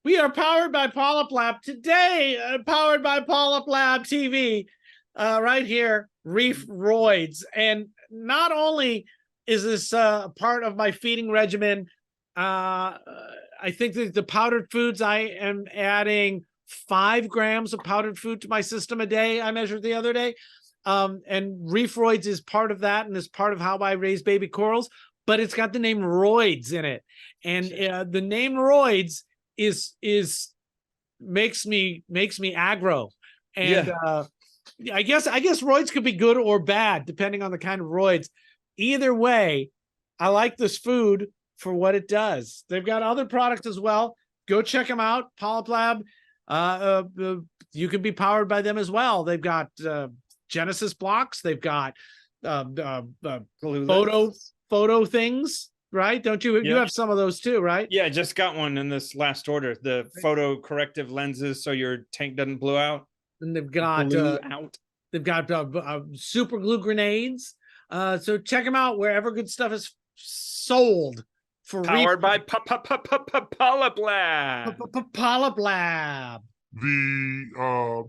We are powered by PolypLab today. Powered by PolypLab TV, right here, Reef Roids. And not only is this part of my feeding regimen, I think that the powdered foods, I am adding 5 grams of powdered food to my system a day. I measured the other day. And Reef Roids is part of that and is part of how I raise baby corals, but it's got the name Roids in it. And the name Roids makes me aggro. And I guess roids could be good or bad depending on the kind of roids. Either way, I like this food for what it does. They've got other products as well. Go check them out. PolypLab. You can be powered by them as well. They've got Genesis blocks. They've got photo things. Right? Don't you? You have some of those too, right? Yeah, I just got one in this last order. The photo corrective lenses, so your tank doesn't blow out. And they've got They've got super glue grenades. So check them out wherever good stuff is sold. Powered by PolypLab. PolypLab.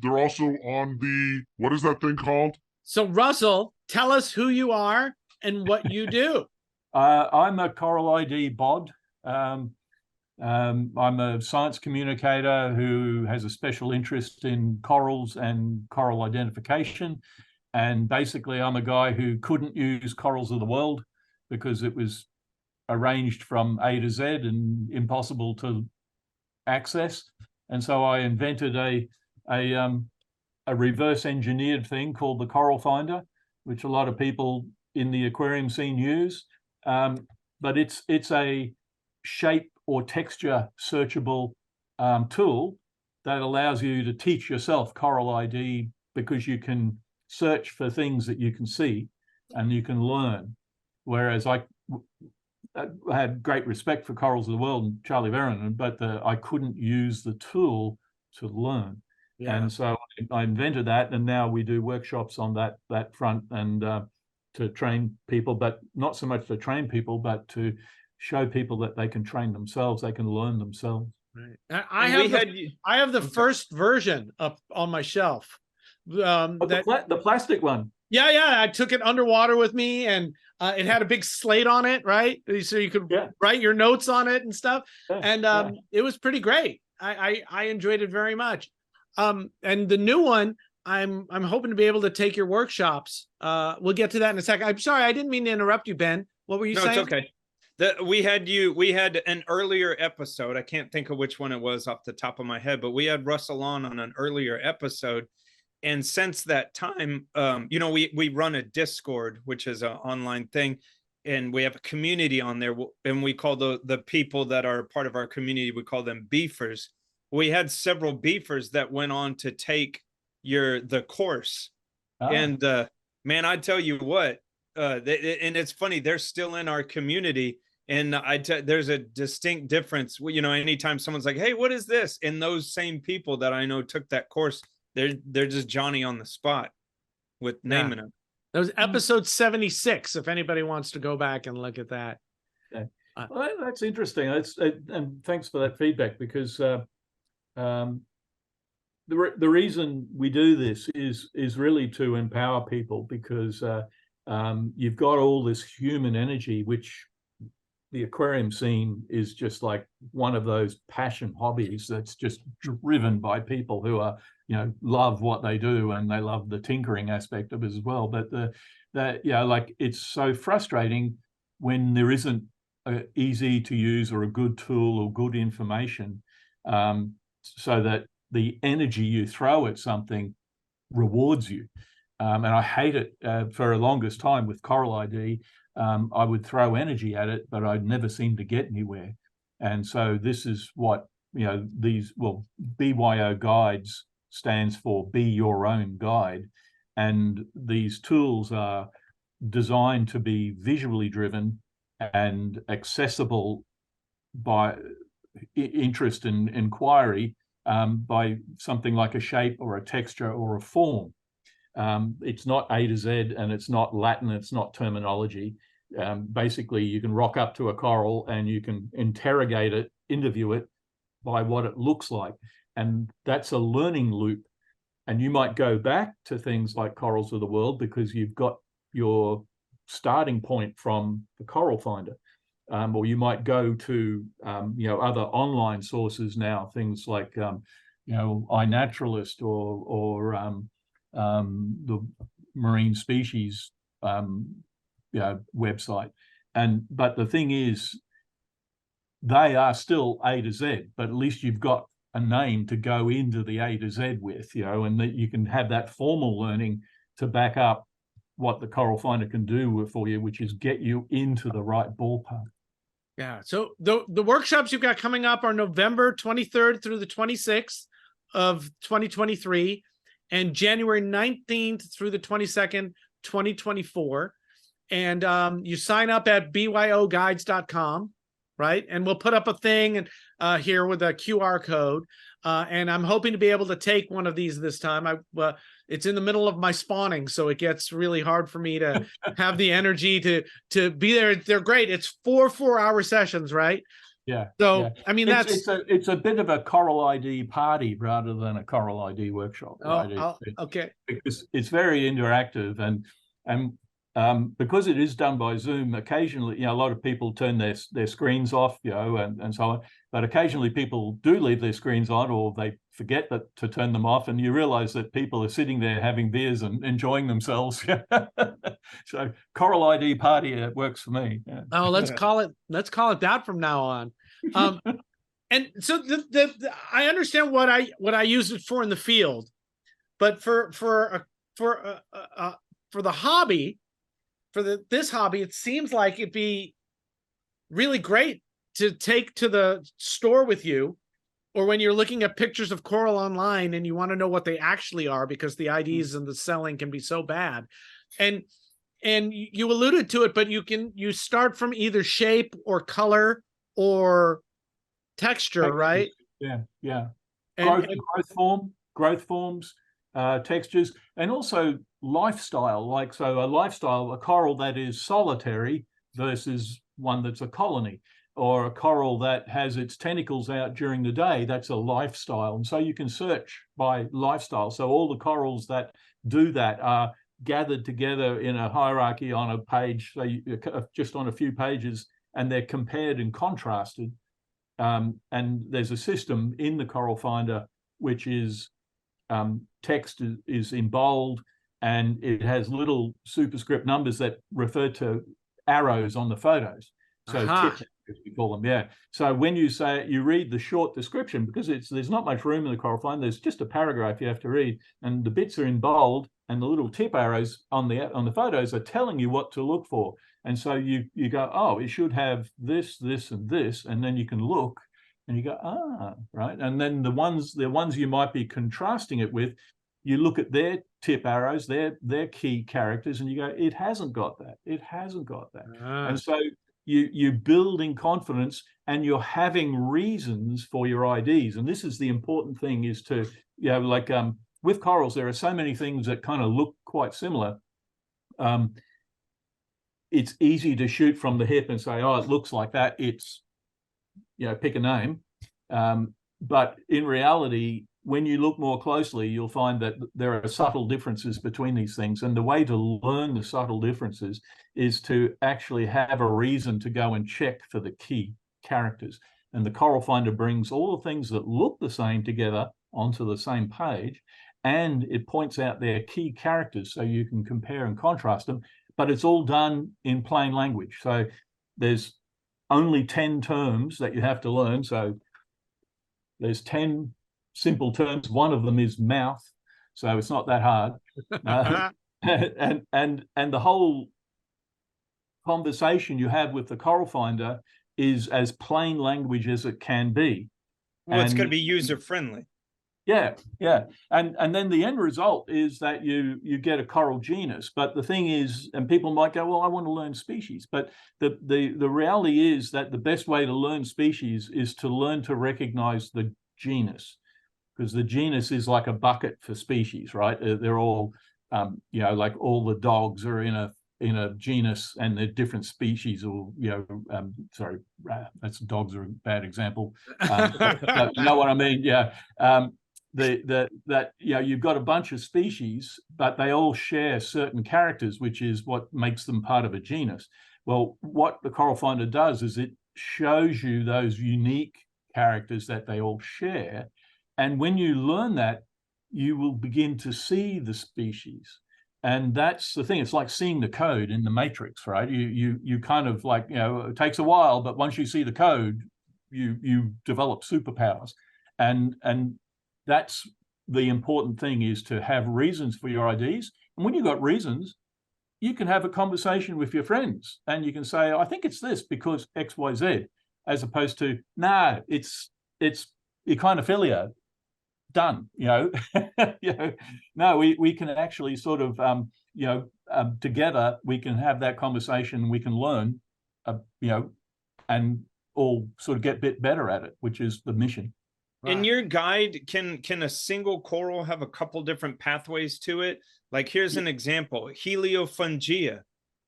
They're also on the, what is that thing called? So Russell, tell us who you are and what you do. I'm a Coral ID bod. I'm a science communicator who has a special interest in corals and coral identification. And basically, I'm a guy who couldn't use Corals of the World because it was arranged from A to Z and impossible to access. And so I invented a reverse engineered thing called the Coral Finder, which a lot of people in the aquarium scene use. But it's a shape or texture searchable tool that allows you to teach yourself Coral ID because you can search for things that you can see and you can learn. Whereas I had great respect for Corals of the World and Charlie Vernon, but I couldn't use the tool to learn. Yeah. And so I invented that, and now we do workshops on that front, and to train people, but not so much to train people, but to show people that they can train themselves, they can learn themselves. Right. I have the first version up on my shelf. The plastic one. Yeah. I took it underwater with me, and it had a big slate on it, right? So you could write your notes on it and stuff. And it was pretty great. I enjoyed it very much. And the new one, I'm hoping to be able to take your workshops. We'll get to that in a second. I'm sorry, I didn't mean to interrupt you, Ben. What were you saying? No, it's okay. We had an earlier episode. I can't think of which one it was off the top of my head, but we had Russell on an earlier episode. And since that time, we run a Discord, which is an online thing, and we have a community on there, and we call the people that are part of our community, we call them beefers. We had several beefers that went on to take the course. And man, I tell you what, and it's funny, they're still in our community, and there's a distinct difference. Anytime someone's like, hey, what is this? And those same people that I know took that course, they're just Johnny on the spot with naming it. That was episode 76, if anybody wants to go back and look at that. Okay. Well, that's interesting. And thanks for that feedback, because the reason we do this is really to empower people, because you've got all this human energy, which the aquarium scene is just like one of those passion hobbies that's just driven by people who are, love what they do, and they love the tinkering aspect of it as well. But it's so frustrating when there isn't an easy to use or a good tool or good information, so that the energy you throw at something rewards you. And I hate it for the longest time with Coral ID. I would throw energy at it, but I'd never seem to get anywhere. And so this is what, BYO guides stands for Be Your Own Guide. And these tools are designed to be visually driven and accessible by interest and inquiry, by something like a shape or a texture or a form. It's not A to Z, and it's not Latin, it's not terminology. Basically, you can rock up to a coral and you can interrogate it, interview it by what it looks like. And that's a learning loop. And you might go back to things like Corals of the World because you've got your starting point from the Coral Finder. Or you might go to other online sources now, things like iNaturalist or the Marine Species website. But the thing is, they are still A to Z, but at least you've got a name to go into the A to Z with, and that you can have that formal learning to back up what the Coral Finder can do for you, which is get you into the right ballpark. Yeah. So the workshops you've got coming up are November 23rd through the 26th of 2023 and January 19th through the 22nd, 2024. And you sign up at byoguides.com, right? And we'll put up a thing here with a QR code. And I'm hoping to be able to take one of these this time. It's in the middle of my spawning, so it gets really hard for me to have the energy to be there. They're great. It's 4-hour sessions, right? Yeah. So, yeah. I mean, it's a bit of a Coral ID party rather than a Coral ID workshop. Right? Okay. It's very interactive, and because it is done by Zoom, occasionally, a lot of people turn their screens off, and so on. But occasionally people do leave their screens on, or they forget to turn them off, and you realize that people are sitting there having beers and enjoying themselves. So Coral ID party, it works for me. Yeah. Oh, let's call it that from now on. And so I understand what I use it for in the field, but for the hobby. This hobby, it seems like it'd be really great to take to the store with you, or when you're looking at pictures of coral online and you want to know what they actually are, because the IDs and the selling can be so bad. And and you alluded to it, but you start from either shape or color or texture, right? Yeah. And, Growth forms, textures, and also lifestyle. Like, so a coral that is solitary versus one that's a colony, or a coral that has its tentacles out during the day, that's a lifestyle. And so you can search by lifestyle. So all the corals that do that are gathered together in a hierarchy on a page, so just on a few pages, and they're compared and contrasted. And there's a system in the Coral Finder which is text is in bold, and it has little superscript numbers that refer to arrows on the photos. So tips, as we call them, yeah. So when you read the short description, because there's not much room in the Coral Finder, there's just a paragraph you have to read, and the bits are in bold, and the little tip arrows on the photos are telling you what to look for. And so you go, oh, it should have this, this, and this, and then you can look, and you go, right. And then the ones you might be contrasting it with, you look at their tip arrows, their key characters, and you go, it hasn't got that. It hasn't got that. And so you building confidence, and you're having reasons for your IDs. And this is the important thing, is to, like with corals, there are so many things that kind of look quite similar. It's easy to shoot from the hip and say, oh, it looks like that. It's, pick a name. But in reality, when you look more closely, you'll find that there are subtle differences between these things. And the way to learn the subtle differences is to actually have a reason to go and check for the key characters. And the Coral Finder brings all the things that look the same together onto the same page, and it points out their key characters so you can compare and contrast them. But it's all done in plain language. So there's only 10 terms that you have to learn. So there's 10 simple terms. One of them is mouth, so it's not that hard. And the whole conversation you have with the Coral Finder is as plain language as it can be. Well, it's going to be user friendly. Yeah. And then the end result is that you get a coral genus. But the thing is, and people might go, well, I want to learn species. But the reality is that the best way to learn species is to learn to recognize the genus, because the genus is like a bucket for species, right? They're all, like all the dogs are in a genus, and they're different species, or sorry, that's dogs are a bad example. But you know what I mean? Yeah. You've got a bunch of species, but they all share certain characters, which is what makes them part of a genus. Well, what the Coral Finder does is it shows you those unique characters that they all share. And when you learn that, you will begin to see the species. And that's the thing. It's like seeing the code in the matrix, right? You kind of like, it takes a while, but once you see the code, you develop superpowers. And that's the important thing, is to have reasons for your IDs. And when you've got reasons, you can have a conversation with your friends, and you can say, I think it's this because X, Y, Z, as opposed to, nah, it's equinophilia. Done. No, we can actually sort of, together we can have that conversation. We can learn, and all sort of get a bit better at it, which is the mission. In your guide, can a single coral have a couple different pathways to it? Like, here's an example: Heliofungia.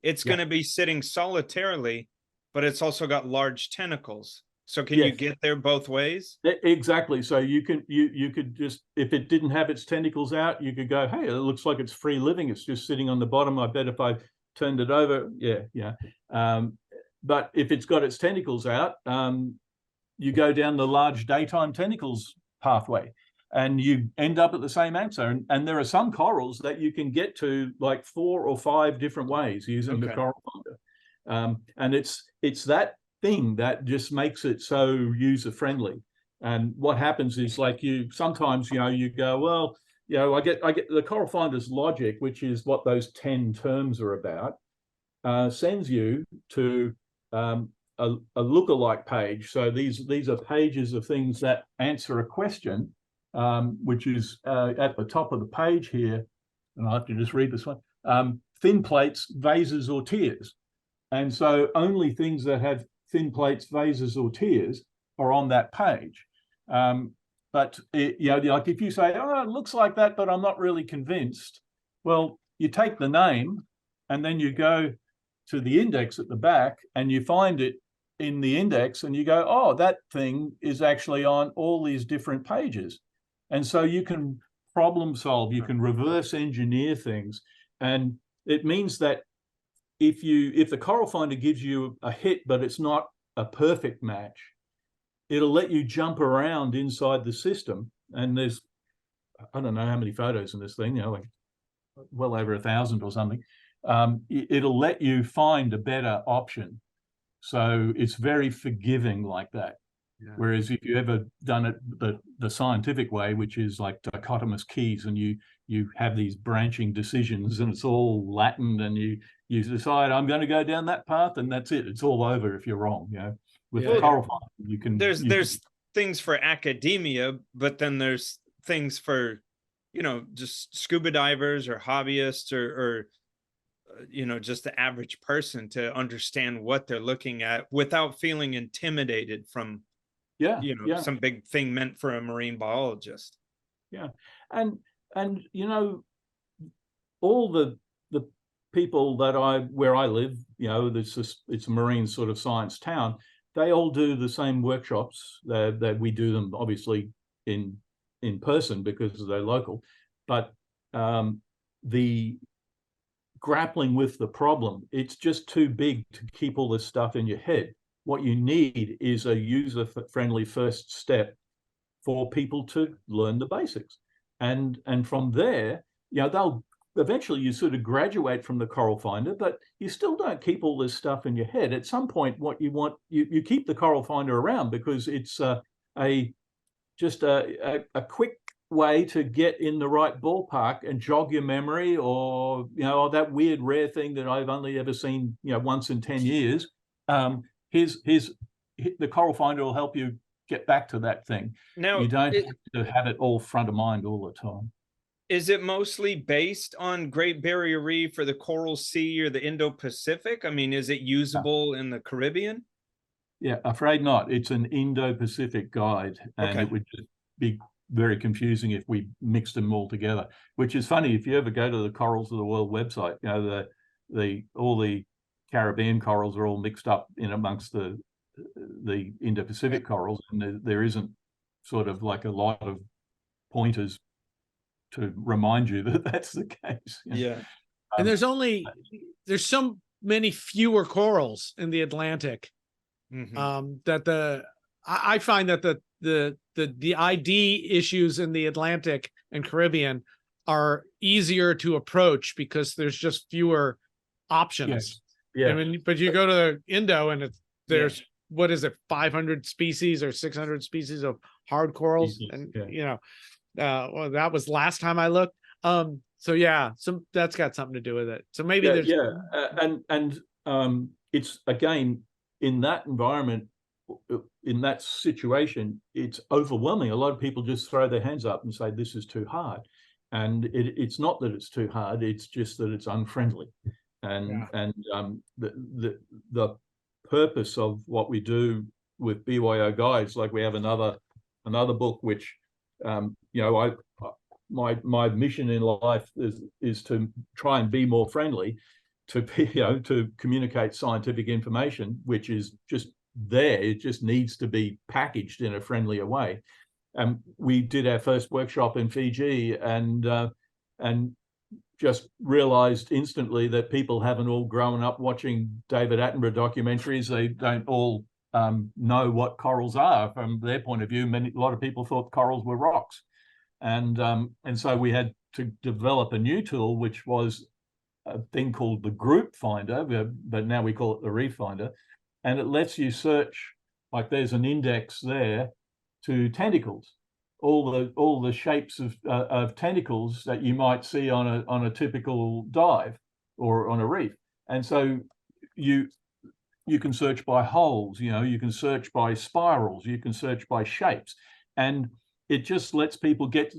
It's going to be sitting solitarily, but it's also got large tentacles. So can you get there both ways? Exactly. So you could just, if it didn't have its tentacles out, you could go, hey, it looks like it's free living. It's just sitting on the bottom. I bet if I turned it over, but if it's got its tentacles out, you go down the large daytime tentacles pathway, and you end up at the same answer. And there are some corals that you can get to like 4 or 5 different ways using the Coral Finder. And it's that thing that just makes it so user friendly. And what happens is, like, sometimes you go, well, I get the Coral Finder's logic, which is what those 10 terms are about, sends you to a lookalike page. So these are pages of things that answer a question, which is at the top of the page here. And I have to just read this one. thin plates, vases, or tiers. And so only things that have thin plates, vases, or tiers are on that page. But like if you say, oh, it looks like that, but I'm not really convinced. Well, you take the name and then you go to the index at the back and you find it in the index and you go, oh, that thing is actually on all these different pages. And so you can problem solve, you can reverse engineer things. And it means that if the Coral Finder gives you a hit, but it's not a perfect match, it'll let you jump around inside the system. And there's, I don't know how many photos in this thing, like well over 1,000 or something. It'll let you find a better option. So it's very forgiving like that. Yeah. Whereas if you ever done it the scientific way, which is like dichotomous keys, and you have these branching decisions and it's all Latin, and you decide I'm going to go down that path and that's it. It's all over if you're wrong. With the Coral Finder, you can. There's things for academia, but then there's things for, just scuba divers or hobbyists or just the average person to understand what they're looking at without feeling intimidated from some big thing meant for a marine biologist. And all the people where I live, it's a marine sort of science town, they all do the same workshops. That we do them obviously in person because they're local, but the grappling with the problem, it's just too big to keep all this stuff in your head. What you need is a user-friendly first step for people to learn the basics. And from there, they'll eventually you sort of graduate from the Coral Finder, but you still don't keep all this stuff in your head. At some point, what you want, you keep the Coral Finder around because it's a quick way to get in the right ballpark and jog your memory, or that weird rare thing that I've only ever seen once in 10 years. The Coral Finder will help you get back to that thing. Now you don't have to have it all front of mind all the time. Is it mostly based on Great Barrier Reef or the Coral Sea or the Indo-Pacific? I mean, is it usable in the Caribbean? Yeah, afraid not. It's an Indo-Pacific guide, and it would just be very confusing if we mixed them all together, which is funny. If you ever go to the Corals of the World website, all the Caribbean corals are all mixed up in amongst the Indo-Pacific corals, and there isn't sort of like a lot of pointers to remind you that that's the case. And there's so many fewer corals in the Atlantic. That I find that the ID issues in the Atlantic and Caribbean are easier to approach because there's just fewer options. I mean, but you go to Indo and there's what is it, 500 species or 600 species of hard corals, and well, that was last time I looked. So that's got something to do with it. So maybe there's it's again in that environment, in that situation, it's overwhelming. A lot of people just throw their hands up and say this is too hard, and it's not that it's too hard. It's just that it's unfriendly, and the purpose of what we do with BYO guides, like we have another book which my mission in life is to try and be more friendly, to communicate scientific information, which is just there. It just needs to be packaged in a friendlier way. We did our first workshop in Fiji and just realized instantly that people haven't all grown up watching David Attenborough documentaries. They don't all know what corals are from their point of view. A lot of people thought corals were rocks, and so we had to develop a new tool, which was a thing called the Group Finder, but now we call it the Reef Finder, and it lets you search. Like there's an index there to tentacles, all the shapes of tentacles that you might see on a typical dive or on a reef, and so you can search by holes, you can search by spirals, you can search by shapes, and it just lets people get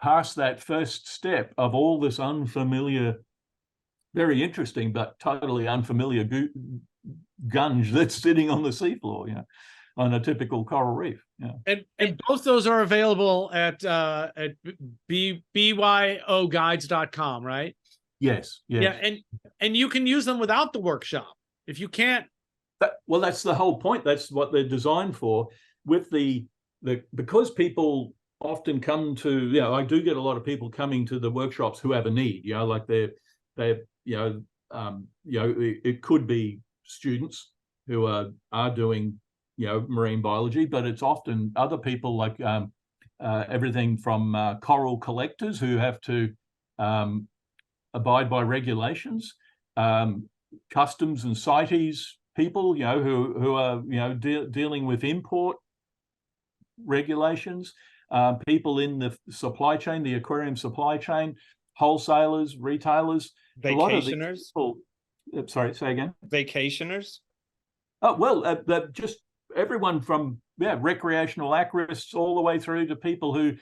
past that first step of all this unfamiliar very interesting but totally unfamiliar gunge that's sitting on the seafloor, you know, on a typical coral reef. Yeah. And both those are available at byoguides.com, right? Yes. Yeah, and you can use them without the workshop if you can't. Well, that's the whole point. That's what they're designed for. With because people often come to, you know, I do get a lot of people coming to the workshops who have a need, you know, like they're it could be students who are doing, you know, marine biology, but it's often other people like everything from coral collectors who have to abide by regulations, customs and CITES people, you know, who are, you know, dealing with import regulations, people in the supply chain, the aquarium supply chain, wholesalers, retailers, vacationers. A lot of these people, sorry, say again. Vacationers. Oh well, just everyone from recreational aquarists all the way through to people who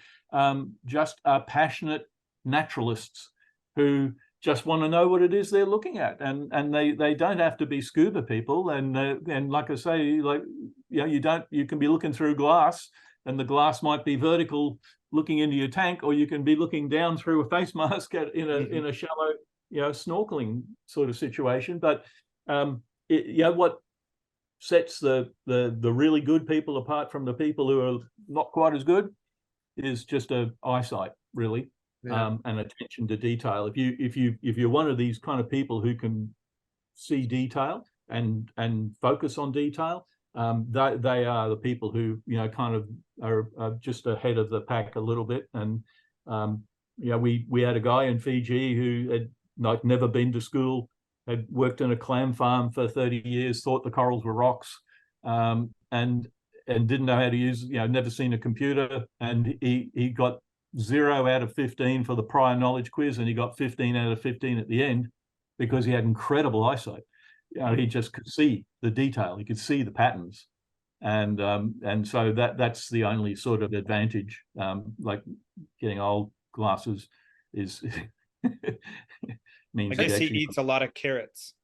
just are passionate naturalists who just want to know what it is they're looking at, and they don't have to be scuba people, and like I say, like, you know, you can be looking through glass, and the glass might be vertical looking into your tank, or you can be looking down through a face mask in a shallow, you know, snorkeling sort of situation. But you know, what sets the really good people apart from the people who are not quite as good is just a eyesight, really. And attention to detail. If you're one of these kind of people who can see detail and focus on detail, they are the people who, you know, kind of are just ahead of the pack a little bit. And you know, we had a guy in Fiji who had like never been to school, had worked in a clam farm for 30 years, thought the corals were rocks, and didn't know how to use, you know, never seen a computer, and he got 0 out of 15 for the prior knowledge quiz, and he got 15 out of 15 at the end because he had incredible eyesight. You know, he just could see the detail, he could see the patterns, and so that's the only sort of advantage. Like getting old glasses is means I guess he eats a lot of carrots.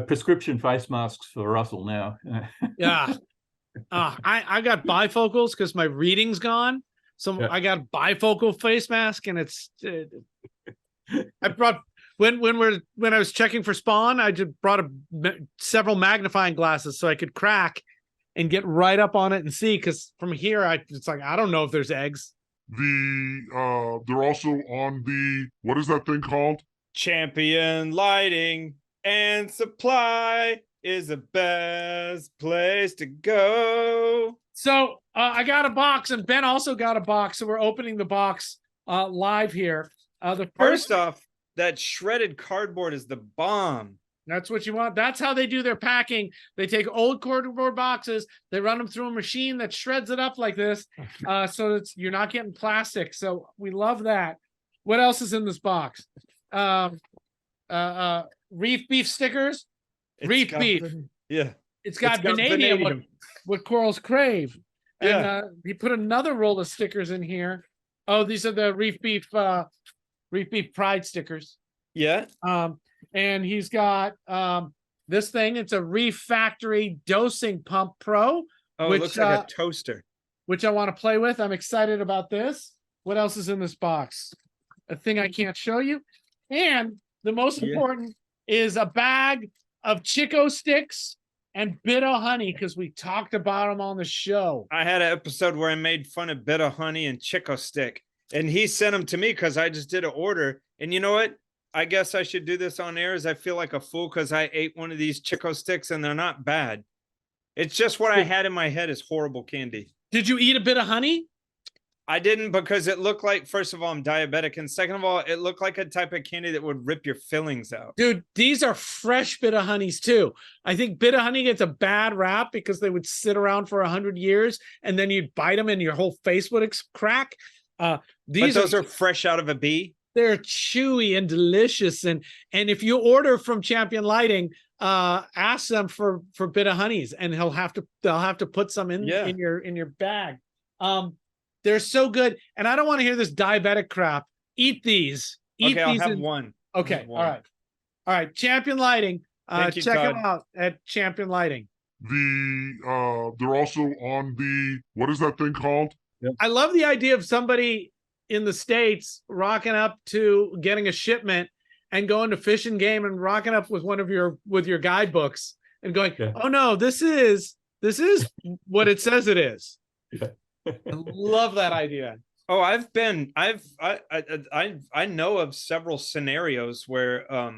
Prescription face masks for Russell now. Yeah. I got bifocals because my reading's gone, so I got bifocal face mask, and it's I brought when I was checking for spawn, I just brought several magnifying glasses so I could crack and get right up on it and see, because from here it's like I don't know if there's eggs. They're also on the, what is that thing called? Champion Lighting and Supply is the best place to go. So I got a box, and Ben also got a box, so we're opening the box live here. The first off, that shredded cardboard is the bomb. That's what you want. That's how they do their packing. They take old cardboard boxes, they run them through a machine that shreds it up like this, so you're not getting plastic. So we love that. What else is in this box? Reef beef stickers. Reef beef. Yeah. It's got vanadium, what corals crave. Yeah. And he put another roll of stickers in here. Oh, these are the Reef beef pride stickers. Yeah. And he's got this thing. It's a Reef Factory Dosing Pump Pro. Oh, it looks like a toaster. Which I want to play with. I'm excited about this. What else is in this box? A thing I can't show you. And the most important is a bag of Chico sticks and bit of honey, because we talked about them on the show. I had an episode where I made fun of bit of honey and Chico stick, and he sent them to me because I just did an order. And you know what? I guess I should do this on air, as I feel like a fool because I ate one of these Chico sticks and they're not bad. It's just what I had in my head is horrible candy. Did you eat a bit of honey? I didn't, because it looked like, first of all, I'm diabetic, and second of all, it looked like a type of candy that would rip your fillings out. Dude, these are fresh bit of honeys too. I think bit of honey gets a bad rap because they would sit around for 100 years and then you'd bite them and your whole face would crack. Those are fresh out of a bee. They're chewy and delicious. And if you order from Champion Lighting, ask them for bit of honeys, and they'll have to put some in your bag. They're so good. And I don't want to hear this diabetic crap. Eat these. Okay, I'll have one. Okay. All right. All right. Champion Lighting. Thank you, Check Todd. them out at Champion Lighting. They're also on the, what is that thing called? I love the idea of somebody in the States rocking up to getting a shipment and going to Fish and Game and rocking up with your guidebooks and going, oh no, this is what it says it is. I love that idea. Oh, I know of several scenarios where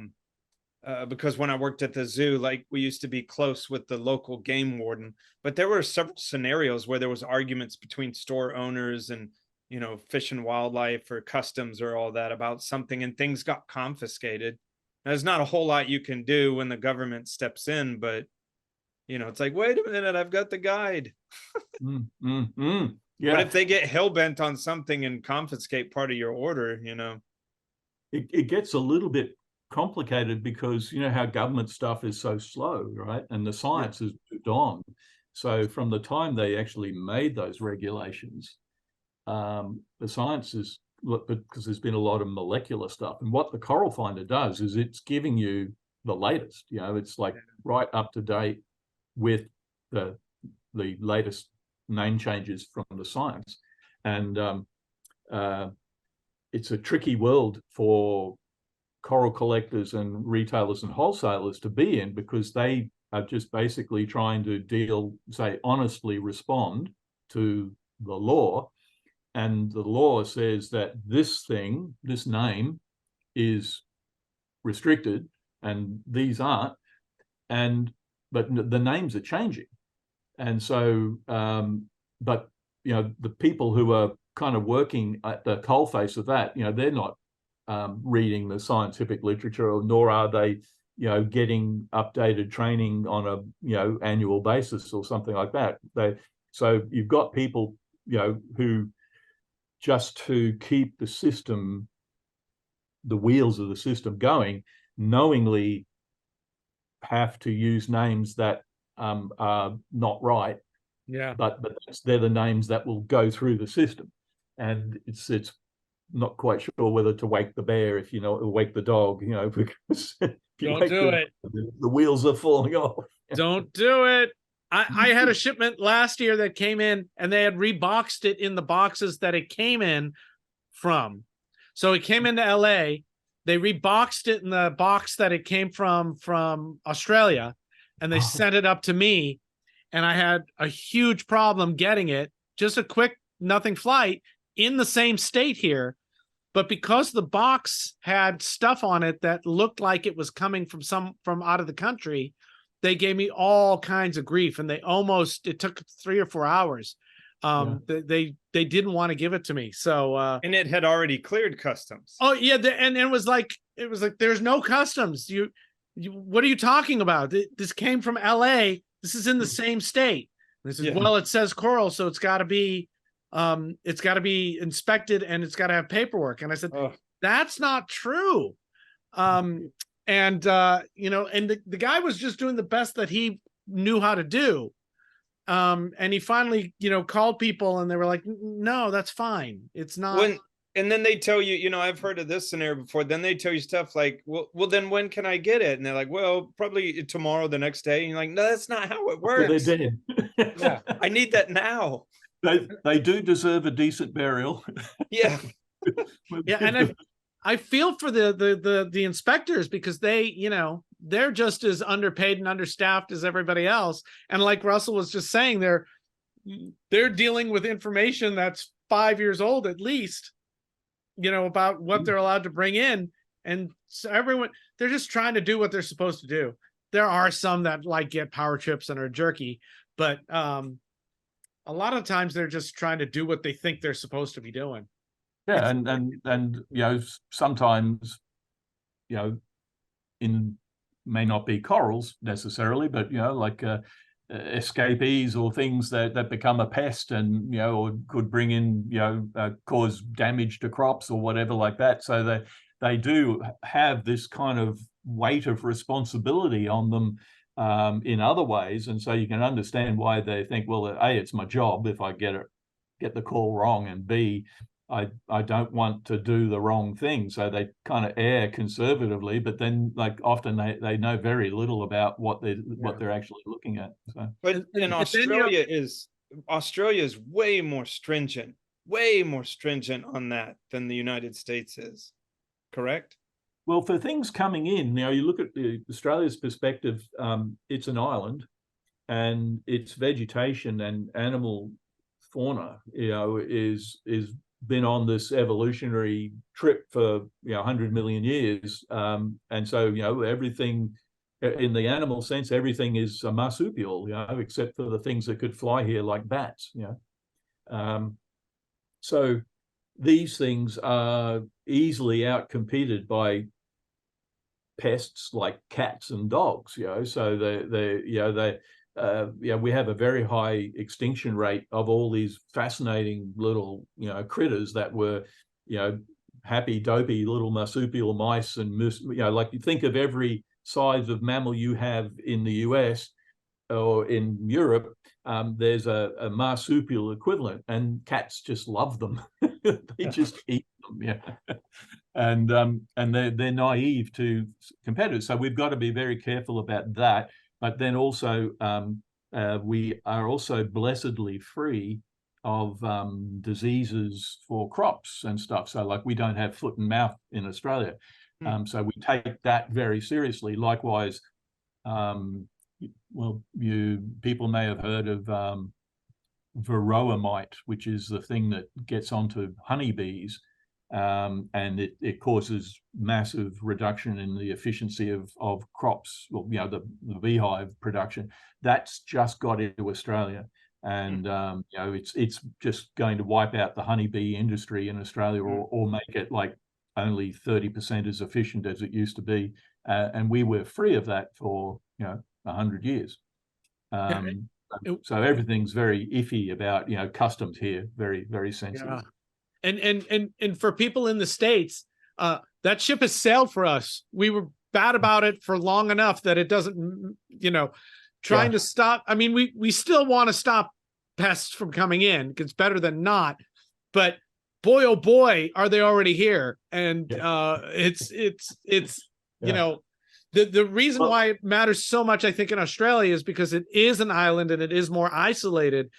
because when I worked at the zoo, like we used to be close with the local game warden, but there were several scenarios where there was arguments between store owners and, you know, Fish and Wildlife or customs or all that about something, and things got confiscated. There's not a whole lot you can do when the government steps in, but you know, it's like, wait a minute, I've got the guide. Yeah. But if they get hell-bent on something and confiscate part of your order, you know, it gets a little bit complicated because you know how government stuff is so slow, right? And the science has moved on. So from the time they actually made those regulations, the science is, because there's been a lot of molecular stuff, and what the Coral Finder does is it's giving you the latest. You know, it's like right up to date with the latest name changes from the science, and it's a tricky world for coral collectors and retailers and wholesalers to be in, because they are just basically trying to honestly respond to the law. And the law says that this name is restricted and these aren't, but the names are changing. And so, but, you know, the people who are kind of working at the coalface of that, you know, they're not reading the scientific literature, nor are they, you know, getting updated training on a, you know, annual basis or something like that. So you've got people, you know, who just to keep the system, the wheels of the system going, knowingly have to use names that are not right. Yeah. But they're the names that will go through the system. And it's not quite sure whether to wake the bear, if you know, or wake the dog, you know, because don't do it. The wheels are falling off. Don't do it. I had a shipment last year that came in and they had reboxed it in the boxes that it came in from. So it came into LA. They reboxed it in the box that it came from Australia, and they sent it up to me, and I had a huge problem getting it. Just a quick nothing flight in the same state here. But because the box had stuff on it that looked like it was coming from out of the country, they gave me all kinds of grief, and it took 3 or 4 hours. They didn't want to give it to me. So and it had already cleared customs. Oh yeah, and it was like there's no customs. You what are you talking about? This came from LA. This is in the same state. And this is well, it says coral, so it's got to be inspected and it's got to have paperwork. And I said, that's not true. And you know, and the guy was just doing the best that he knew how to do. And he finally, you know, called people and they were like, no, that's fine. It's not. And then they tell you, you know, I've heard of this scenario before. Then they tell you stuff like, well, then when can I get it? And they're like, well, probably tomorrow, the next day. And you're like, no, that's not how it works. They're dead. Yeah, I need that now. They do deserve a decent burial. Yeah. Yeah, and I feel for the inspectors, because they, you know, they're just as underpaid and understaffed as everybody else. And like Russell was just saying, they're dealing with information that's 5 years old at least, you know, about what they're allowed to bring in. And so they're just trying to do what they're supposed to do. There are some that like get power trips and are jerky, but a lot of times they're just trying to do what they think they're supposed to be doing. Yeah, and you know, sometimes, you know, may not be corals necessarily, but you know, like escapees or things that become a pest, and you know, or could bring in, you know, cause damage to crops or whatever like that. So they do have this kind of weight of responsibility on them in other ways, and so you can understand why they think, well, A, it's my job if I get the call wrong, and B, I don't want to do the wrong thing. So they kind of err conservatively, but then like often they know very little about what they're actually looking at. So, but in Australia is way more stringent on that than the United States is, correct? Well, for things coming in, now you look at Australia's perspective, it's an island, and its vegetation and animal fauna, is been on this evolutionary trip for 100 million years, and so everything in the animal sense, everything is a marsupial, except for the things that could fly here like bats. So these things are easily outcompeted by pests like cats and dogs. So we have a very high extinction rate of all these fascinating little critters that were happy dopey little marsupial mice, and like you think of every size of mammal you have in the US or in Europe, there's a marsupial equivalent, and cats just love them. They just eat them, and they're naive to competitors. So we've got to be very careful about that. But then also we are also blessedly free of diseases for crops and stuff. So like we don't have foot and mouth in Australia. So we take that very seriously. Likewise, people may have heard of varroa mite, which is the thing that gets onto honeybees, and it causes massive reduction in the efficiency of crops, the beehive production. That's just got into Australia, and it's just going to wipe out the honeybee industry in Australia, or make it like only 30% as efficient as it used to be, and we were free of that for 100 years. So everything's very iffy about customs here, very, very sensitive. And for people in the States, that ship has sailed for us. We were bad about it for long enough that it doesn't, trying to stop. I mean, we still want to stop pests from coming in, because it's better than not, but boy, oh boy, are they already here. And it's the reason why it matters so much, I think, in Australia is because it is an island and it is more isolated,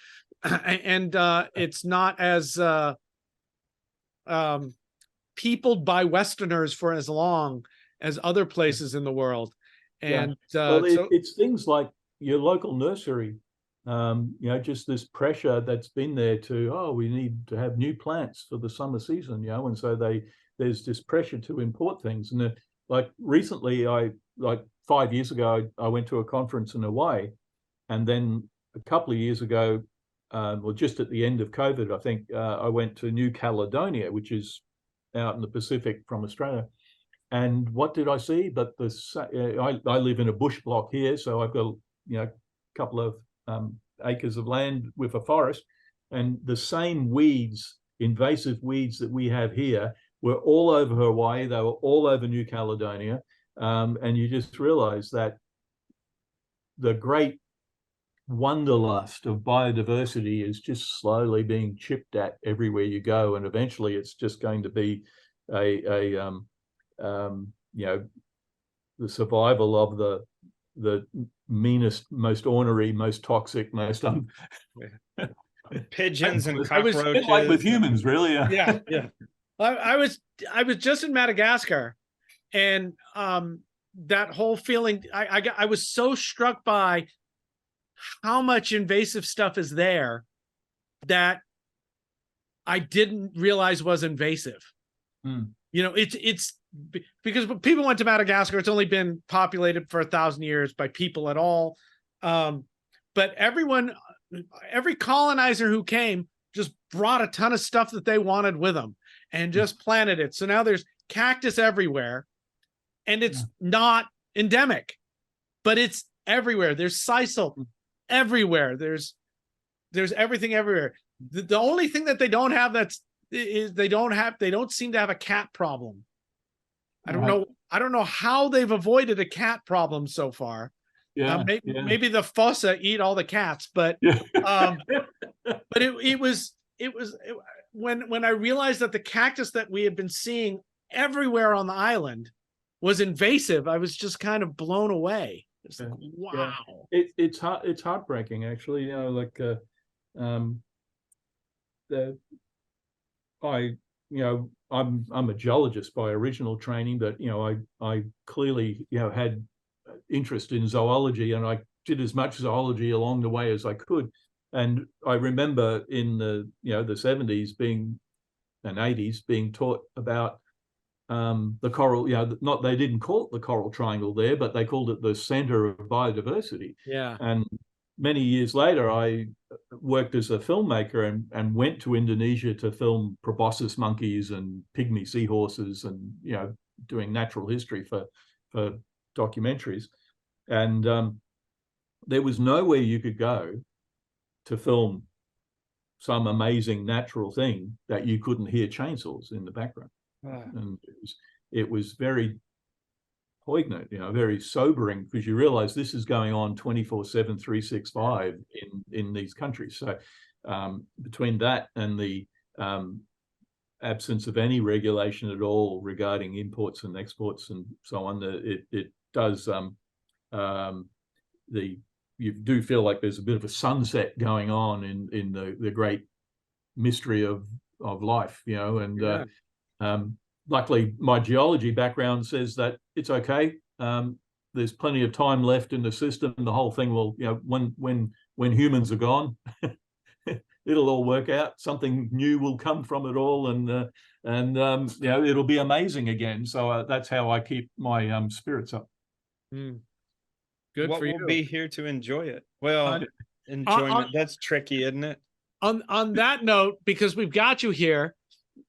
and it's not as peopled by Westerners for as long as other places in the world. And it's things like your local nursery, just this pressure that's been there to, we need to have new plants for the summer season, and so there's this pressure to import things. And like recently, 5 years ago, I went to a conference in Hawaii, and then a couple of years ago, just at the end of COVID, I think, I went to New Caledonia, which is out in the Pacific from Australia. And what did I see? But I live in a bush block here, so I've got a couple of acres of land with a forest, and the same weeds, invasive weeds that we have here, were all over Hawaii. They were all over New Caledonia, and you just realize that the great wanderlust of biodiversity is just slowly being chipped at everywhere you go, and eventually it's just going to be the survival of the meanest, most ornery, most toxic, most pigeons and cockroaches. I was like with humans, really. Yeah. I was just in Madagascar, and that whole feeling, I was so struck by how much invasive stuff is there that I didn't realize was invasive. It's because people went to Madagascar, it's only been populated for 1,000 years by people at all. But every colonizer who came just brought a ton of stuff that they wanted with them and just planted it. So now there's cactus everywhere, and it's not endemic, but it's everywhere. There's sisal everywhere. There's everything everywhere. The only thing that they don't have they don't seem to have a cat problem. I don't know how they've avoided a cat problem so far. Maybe the fossa eat all the cats, but but it was when I realized that the cactus that we had been seeing everywhere on the island was invasive, I was just kind of blown away. It's like, wow. It's heartbreaking, actually. You know, like I'm a geologist by original training, but I clearly had interest in zoology, and I did as much zoology along the way as I could. And I remember in the the 70s and 80s being taught about the coral. Not they didn't call it the coral triangle there, but they called it the center of biodiversity. Yeah. And many years later, I worked as a filmmaker and went to Indonesia to film proboscis monkeys and pygmy seahorses, and doing natural history for documentaries. And there was nowhere you could go to film some amazing natural thing that you couldn't hear chainsaws in the background. And it was very poignant, very sobering, because you realize this is going on 24/7, 365 in these countries. So between that and the absence of any regulation at all regarding imports and exports and so on, it does you do feel like there's a bit of a sunset going on in the great mystery of life, and luckily my geology background says that it's okay. There's plenty of time left in the system. The whole thing will, when humans are gone, it'll all work out. Something new will come from it all, and it'll be amazing again. So that's how I keep my spirits up. Good what for you. We'll be here to enjoy it. Well, enjoyment, that's tricky, isn't it? On that note, because we've got you here,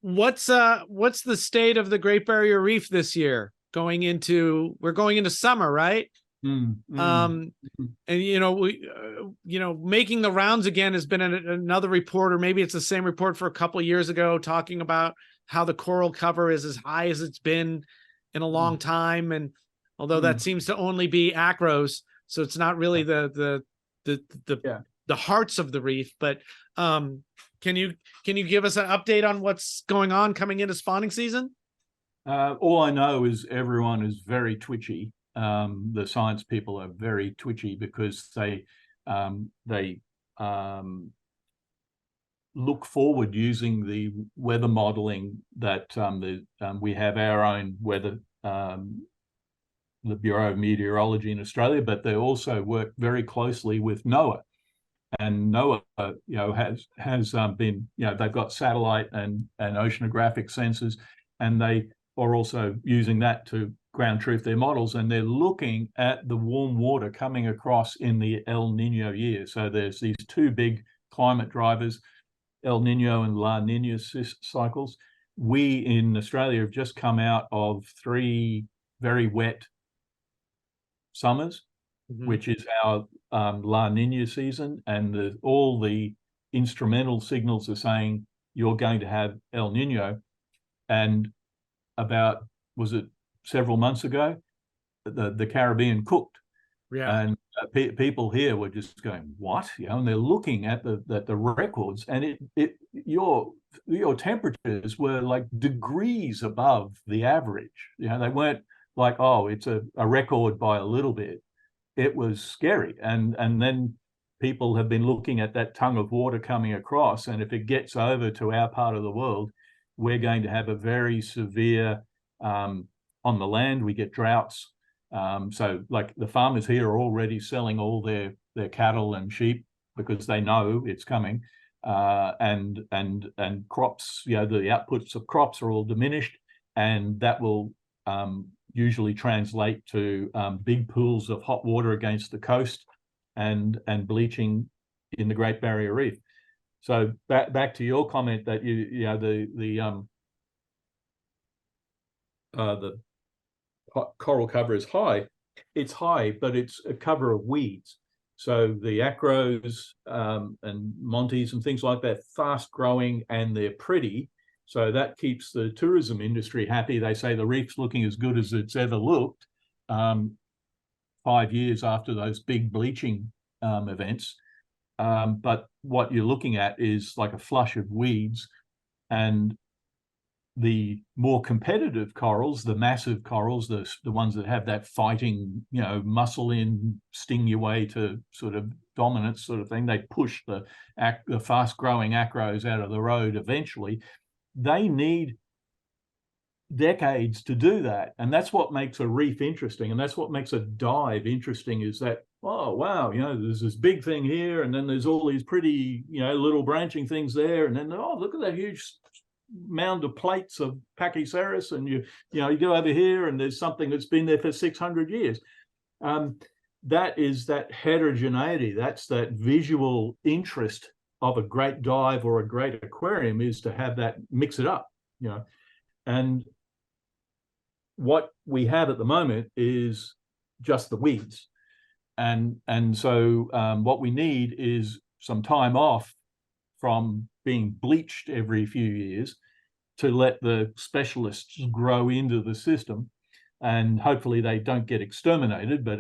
what's the state of the Great Barrier Reef this year? We're going into summer, right? And making the rounds again has been another report, or maybe it's the same report for a couple of years ago, talking about how the coral cover is as high as it's been in a long time. And although that seems to only be acros, so it's not really the hearts of the reef. But can you give us an update on what's going on coming into spawning season? All I know is everyone is very twitchy. The science people are very twitchy because they look forward using the weather modeling that we have our own weather, the Bureau of Meteorology in Australia, but they also work very closely with NOAA. And NOAA, has been, they've got satellite and oceanographic sensors, and they are also using that to ground truth their models. And they're looking at the warm water coming across in the El Nino year. So there's these two big climate drivers, El Nino and La Nina cycles. We in Australia have just come out of 3 very wet summers, which is our La Nina season, and all the instrumental signals are saying you're going to have El Nino. And about, was it several months ago, the Caribbean cooked, and people here were just going, what? And they're looking at the records, and your temperatures were like degrees above the average. They weren't like, oh, it's a record by a little bit. It was scary. And then people have been looking at that tongue of water coming across, and if it gets over to our part of the world, we're going to have a very severe, on the land, we get droughts. So like the farmers here are already selling all their cattle and sheep because they know it's coming. And crops, the outputs of crops are all diminished, and that will usually translate to big pools of hot water against the coast and bleaching in the Great Barrier Reef. So back to your comment that the coral cover is high. It's high, but it's a cover of weeds. So the acros and montes and things like that, fast growing, and they're pretty. So that keeps the tourism industry happy. They say the reef's looking as good as it's ever looked 5 years after those big bleaching events. But what you're looking at is like a flush of weeds And the more competitive corals, the massive corals, the ones that have that fighting, muscle in, sting your way to sort of dominance sort of thing, they push the fast-growing acros out of the road eventually. They need decades to do that. And that's what makes a reef interesting. And that's what makes a dive interesting, is that, oh, wow, there's this big thing here, and then there's all these pretty, little branching things there. And then, oh, look at that huge mound of plates of Pachyceras, and you go over here and there's something that's been there for 600 years. That is that heterogeneity. That's that visual interest of a great dive or a great aquarium, is to have that, mix it up, and what we have at the moment is just the weeds. And so what we need is some time off from being bleached every few years to let the specialists grow into the system, and hopefully they don't get exterminated. But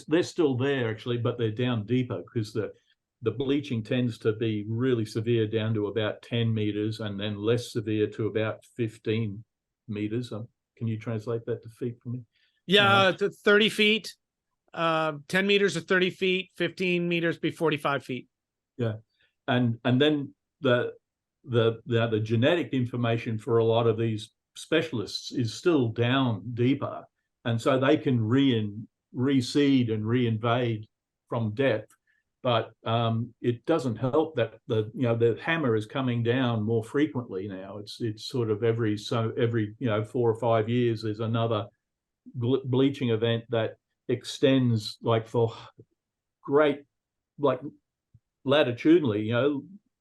they're still there actually, but they're down deeper, because the bleaching tends to be really severe down to about 10 meters, and then less severe to about 15 meters. Can you translate that to feet for me? Yeah, 30 feet. 10 meters or 30 feet, 15 meters be 45 feet. Yeah. And then the genetic information for a lot of these specialists is still down deeper, and so they can reseed and reinvade from depth. But it doesn't help that the hammer is coming down more frequently now. It's sort of every 4 or 5 years there's another bleaching event that extends, like, for great, like, latitudinally,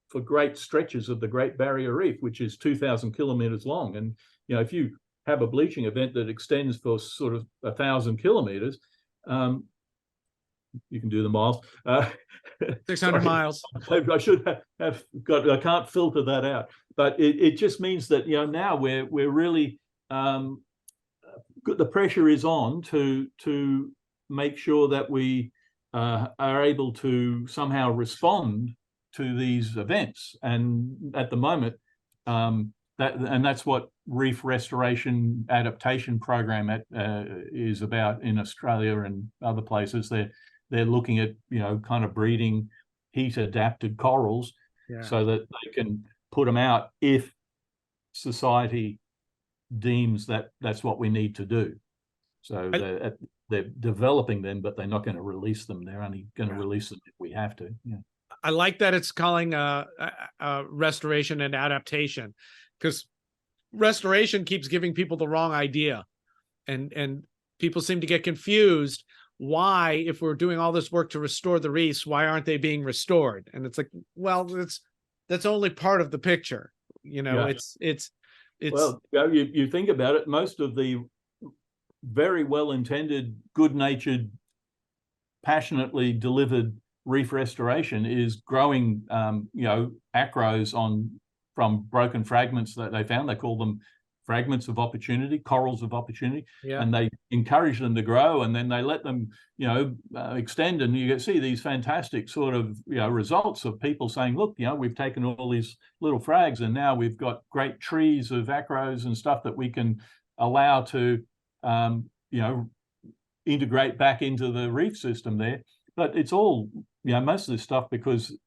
for great stretches of the Great Barrier Reef, which is 2,000 kilometers long. And if you have a bleaching event that extends for sort of 1,000 kilometers, you can do the miles. 600 miles. I should have got. I can't filter that out, but it just means that now we're really the pressure is on to make sure that we are able to somehow respond to these events. And at the moment, that's what Reef Restoration Adaptation Program is about in Australia and other places. They're looking at kind of breeding heat adapted corals, so that they can put them out if society deems that that's what we need to do. So they're developing them, but they're not going to release them. They're only going to release them if we have to. Yeah. I like that it's calling restoration and adaptation, because restoration keeps giving people the wrong idea, and people seem to get confused. Why, if we're doing all this work to restore the reefs, why aren't they being restored? And it's like, well, that's only part of the picture. It's well, you think about it, most of the very well-intended, good-natured, passionately delivered reef restoration is growing acros from broken fragments that they found. They call them fragments of opportunity, corals of opportunity, and they encourage them to grow, and then they let them extend, and you see these fantastic sort of results of people saying, look, we've taken all these little frags, and now we've got great trees of acros and stuff that we can allow to integrate back into the reef system there. But it's all, most of this stuff, because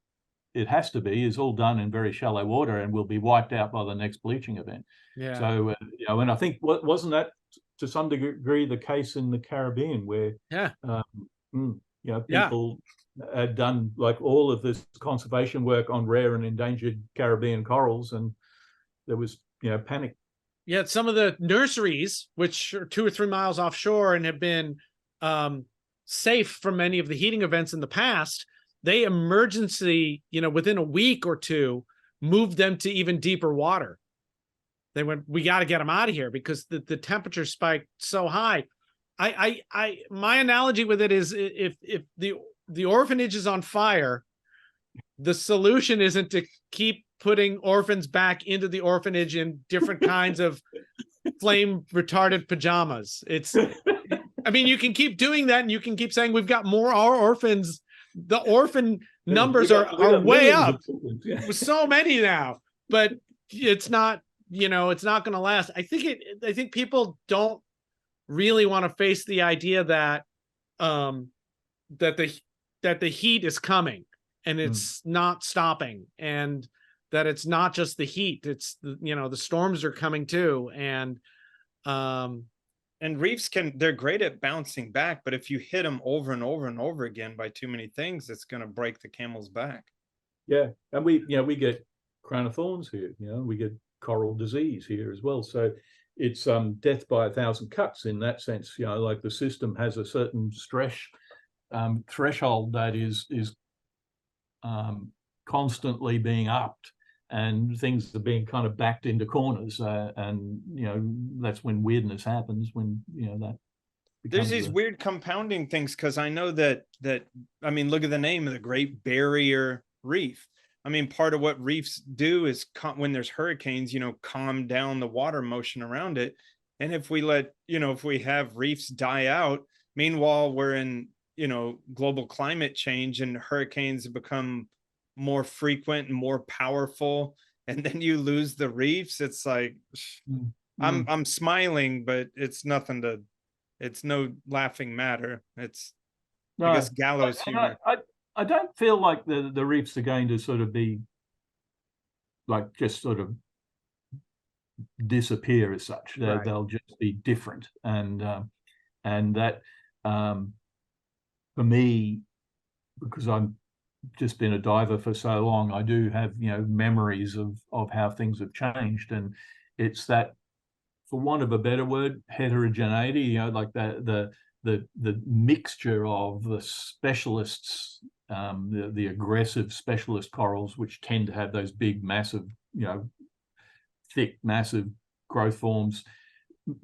it has to be, is all done in very shallow water and will be wiped out by the next bleaching event. Yeah. So, and I think, wasn't that to some degree the case in the Caribbean, where people had done like all of this conservation work on rare and endangered Caribbean corals, and there was panic. Yeah, some of the nurseries, which are 2 or 3 miles offshore and have been safe from many of the heating events in the past, they emergency, within a week or two, moved them to even deeper water. They went, we got to get them out of here because the temperature spiked so high. My analogy with it is, if the orphanage is on fire, the solution isn't to keep putting orphans back into the orphanage in different kinds of flame retarded pajamas. You can keep doing that, and you can keep saying we've got more orphans. The orphan numbers are way up with so many now, but it's not, it's not going to last. I think people don't really want to face the idea that that the heat is coming and it's not stopping, and that it's not just the heat, it's the storms are coming too. And reefs they're great at bouncing back, but if you hit them over and over and over again by too many things, it's going to break the camel's back. Yeah, and we get crown of thorns here. We get coral disease here as well. So it's death by 1,000 cuts in that sense. Like the system has a certain stress threshold that is constantly being upped, and things are being kind of backed into corners, and that's when weirdness happens, when that there's these weird compounding things, because I know that I mean, look at the name of the Great Barrier Reef. I mean, part of what reefs do is when there's hurricanes, calm down the water motion around it. And if we if we have reefs die out, meanwhile we're in global climate change, and hurricanes have become more frequent and more powerful, and then you lose the reefs. It's like I'm smiling, but it's nothing it's no laughing matter. It's I guess gallows humor. I don't feel like the reefs are going to sort of be like just sort of disappear as such. Right. They'll just be different, and that for me, because I've just been a diver for so long, I do have memories of how things have changed, and it's that, for want of a better word, heterogeneity. Like the mixture of the specialists, the aggressive specialist corals, which tend to have those big, massive, thick, massive growth forms.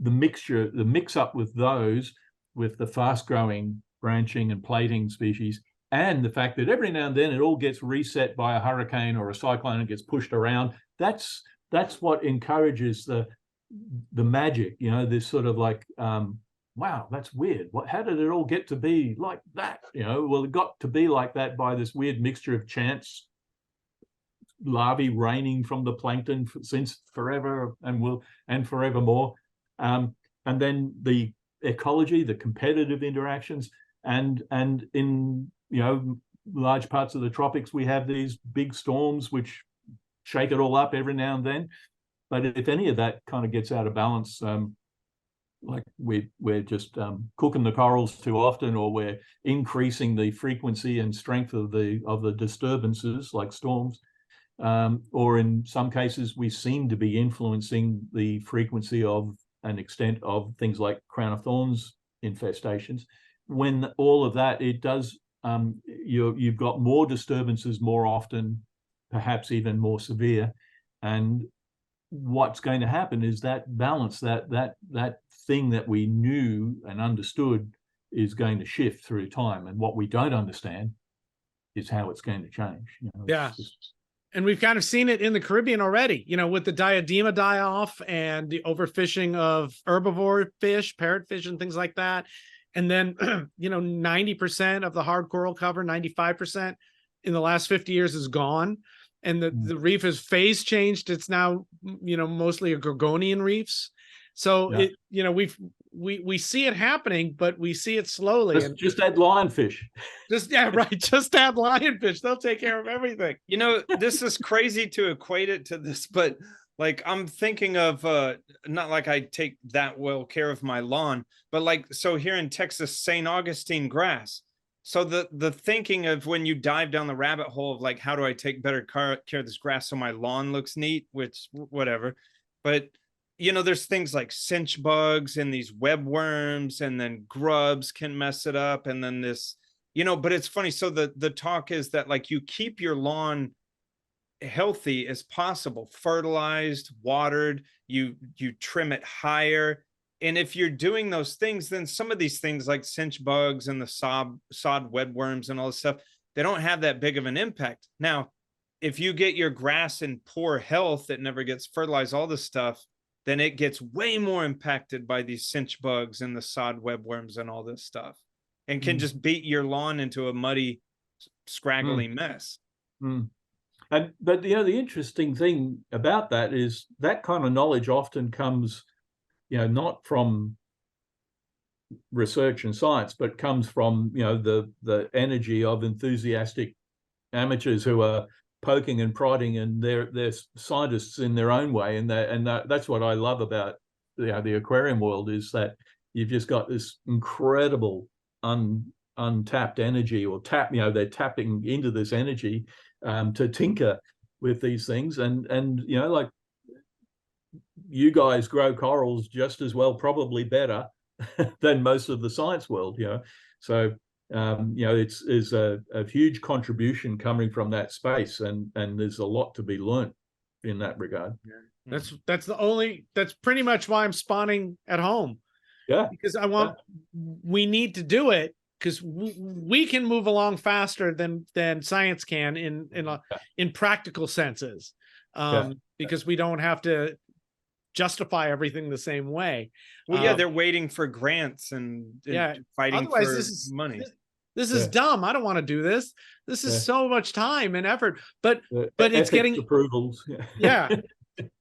The mix up with those, with the fast-growing branching and plating species, and the fact that every now and then it all gets reset by a hurricane or a cyclone and gets pushed around. That's what encourages the magic. This sort of like, wow, that's weird. How did it all get to be like that? Well, it got to be like that by this weird mixture of chance, larvae raining from the plankton since forever and forevermore, and then the ecology, the competitive interactions, and in large parts of the tropics we have these big storms which shake it all up every now and then. But if any of that kind of gets out of balance, like we're just cooking the corals too often, or we're increasing the frequency and strength of the disturbances like storms, or in some cases we seem to be influencing the frequency of an extent of things like crown of thorns infestations. When all of that, it does, you've got more disturbances more often, perhaps even more severe, and what's going to happen is that balance, that thing that we knew and understood, is going to shift through time, and what we don't understand is how it's going to change. And we've kind of seen it in the Caribbean already, with the diadema die-off and the overfishing of herbivore fish, parrotfish, and things like that. And then, 90% of the hard coral cover, 95% in the last 50 years is gone. And the reef has phase changed. It's now, mostly a Gorgonian reefs. So we see it happening, but we see it slowly. Just add lionfish. Just add lionfish. They'll take care of everything. This is crazy to equate it to this, but like I'm thinking of not like I take that well care of my lawn, but like, so here in Texas, St. Augustine grass. So the thinking of when you dive down the rabbit hole of like, how do I take better care of this grass so my lawn looks neat, which whatever. But, there's things like cinch bugs and these webworms, and then grubs can mess it up. And then this, but it's funny. So the talk is that like you keep your lawn healthy as possible, fertilized, watered, you trim it higher. And if you're doing those things, then some of these things like cinch bugs and the sod webworms and all this stuff, they don't have that big of an impact. Now, if you get your grass in poor health that never gets fertilized, all this stuff, then it gets way more impacted by these cinch bugs and the sod webworms and all this stuff, and can just beat your lawn into a muddy, scraggly mess. But the interesting thing about that is that kind of knowledge often comes, not from research and science, but comes from the energy of enthusiastic amateurs who are poking and prodding, and they're scientists in their own way, and that's what I love about the aquarium world, is that you've just got this incredible untapped energy, or they're tapping into this energy to tinker with these things, and like you guys grow corals just as well, probably better than most of the science world, so it's a huge contribution coming from that space, and there's a lot to be learned in that regard. That's pretty much why I'm spawning at home. Yeah, because we need to do it, because we can move along faster than science can in practical senses, because we don't have to justify everything the same way. Well, they're waiting for grants and fighting for money. This is dumb. I don't want to do this. This is so much time and effort, but it's getting approvals.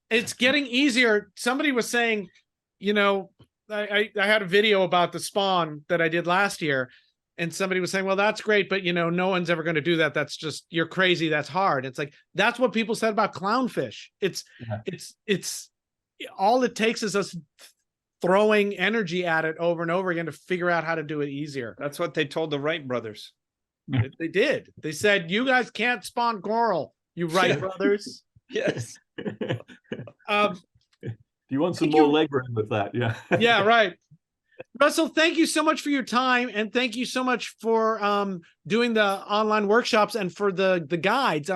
It's getting easier. Somebody was saying, I had a video about the spawn that I did last year, and somebody was saying, well, that's great, but no one's ever going to do that. That's just, you're crazy. That's hard. It's like, that's what people said about clownfish. It's all it takes is us throwing energy at it over and over again to figure out how to do it easier. That's what they told the Wright brothers. They did. They said, you guys can't spawn coral, you Wright brothers. Yes. Do you want some more leg room with that? Yeah. Yeah, right. Russell, thank you so much for your time, and thank you so much for doing the online workshops and for the guides.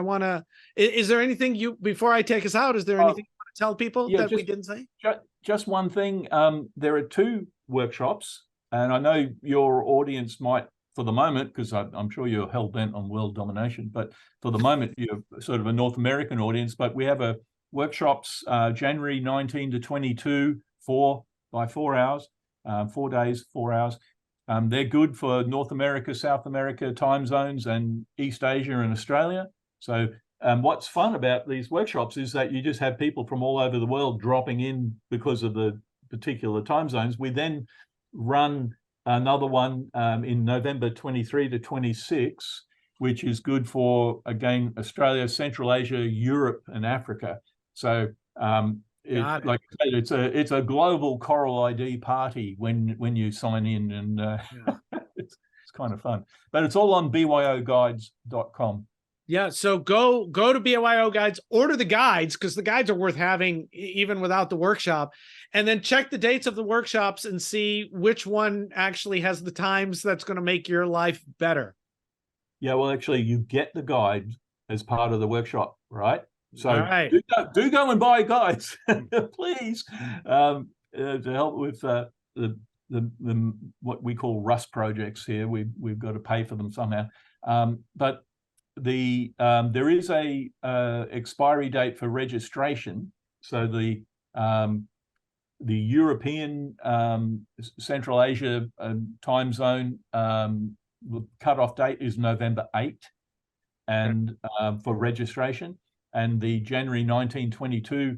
Is there anything before I take us out, is there anything you want to tell people that we didn't say? Just one thing. There are 2 workshops, and I know your audience might, for the moment, because I'm sure you're hell-bent on world domination, but for the moment, you're sort of a North American audience. But we have workshops January 19 to 22, 4 hours, 4 days, 4 hours. They're good for North America, South America time zones, and East Asia and Australia. So what's fun about these workshops is that you just have people from all over the world dropping in because of the particular time zones. We then run another one in November 23 to 26, which is good for, again, Australia, Central Asia, Europe, and Africa. So like I said, it's a global Coral ID party when you sign in, and it's kind of fun. But it's all on byoguides.com. Yeah, so go to BYO Guides, order the guides, because the guides are worth having even without the workshop, and then check the dates of the workshops and see which one actually has the times that's going to make your life better. Yeah, well, actually, you get the guide as part of the workshop, right? So do go and buy guides, please, to help with the what we call Rust projects here. We've got to pay for them somehow, but there is a expiry date for registration. So the European Central Asia time zone, the cutoff date is November 8th, and for registration, and the January 1922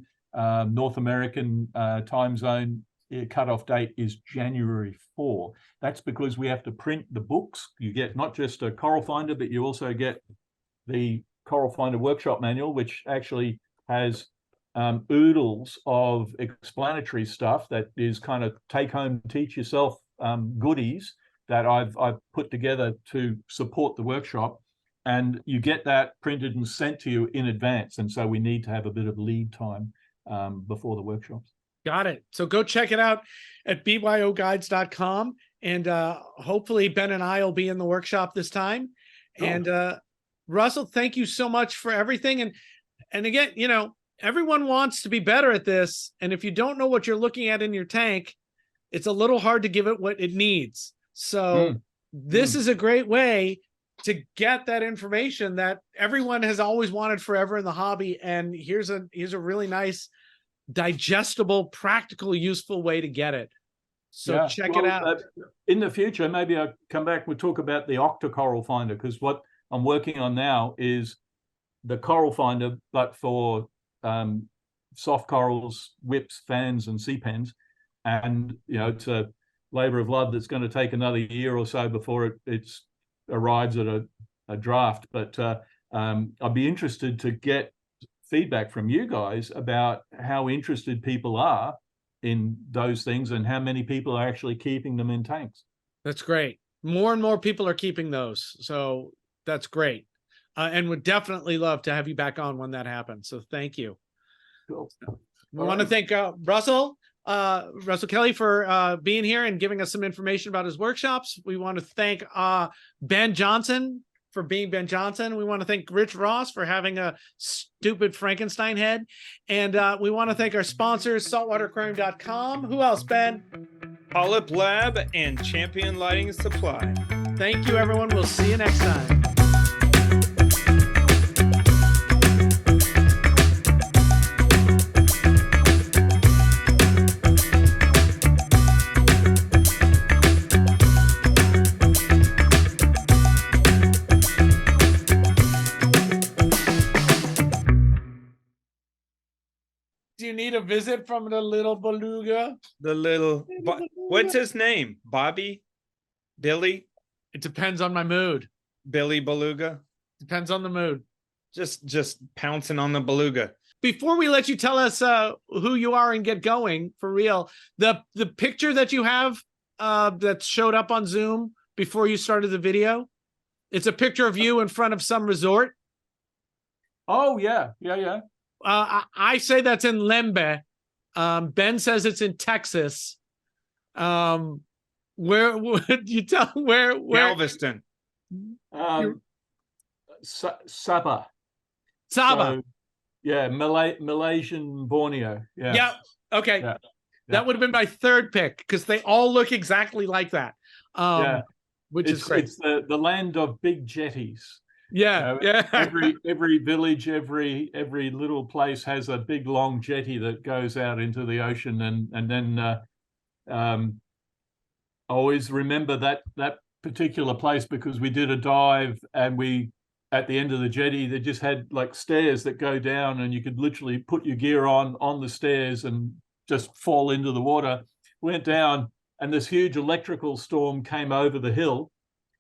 North American time zone cutoff date is January 4. That's because we have to print the books. You get not just a Coral Finder, but you also get the Coral Finder Workshop Manual, which actually has oodles of explanatory stuff that is kind of take home, teach yourself goodies that I've put together to support the workshop. And you get that printed and sent to you in advance. And so we need to have a bit of lead time before the workshops. Got it. So go check it out at byoguides.com. And hopefully Ben and I will be in the workshop this time. Cool. And Russell, thank you so much for everything. And again, everyone wants to be better at this. And if you don't know what you're looking at in your tank, it's a little hard to give it what it needs. So this is a great way to get that information that everyone has always wanted forever in the hobby. And here's a really nice, digestible, practical, useful way to get it. So check it out. In the future, maybe I'll come back. We'll talk about the octocoral finder, because what I'm working on now is the coral finder, but for soft corals, whips, fans, and sea pens. And it's a labor of love that's going to take another year or so before it arrives at a draft. But I'd be interested to get feedback from you guys about how interested people are in those things and how many people are actually keeping them in tanks. That's great. More and more people are keeping those. So that's great. And would definitely love to have you back on when that happens. So thank you. Cool. We want to thank Russell Kelley for being here and giving us some information about his workshops. We want to thank Ben Johnson for being Ben Johnson. We want to thank Rich Ross for having a stupid Frankenstein head. And we want to thank our sponsors, saltwateraquarium.com. Who else, Ben? PolypLab and Champion Lighting Supply. Thank you, everyone. We'll see you next time. Do you need a visit from the little beluga? What's his name? Bobby? Billy? It depends on my mood. Billy Beluga? Depends on the mood. Just pouncing on the beluga. Before we let you tell us who you are and get going for real, the picture that you have that showed up on Zoom before you started the video, it's a picture of you in front of some resort. Oh, yeah. I say that's in Lembe. Ben says it's in Texas. Where would you tell where? Galveston. Sabah. Sabah. So, yeah, Malaysian Borneo. Yeah. Yeah. Okay. Yeah. That would have been my third pick because they all look exactly like that. Which is great. It's the land of big jetties. Yeah, yeah. Every village, every little place has a big long jetty that goes out into the ocean, and then I always remember that particular place because we did a dive, and we at the end of the jetty they just had like stairs that go down, and you could literally put your gear on the stairs and just fall into the water. Went down, and this huge electrical storm came over the hill,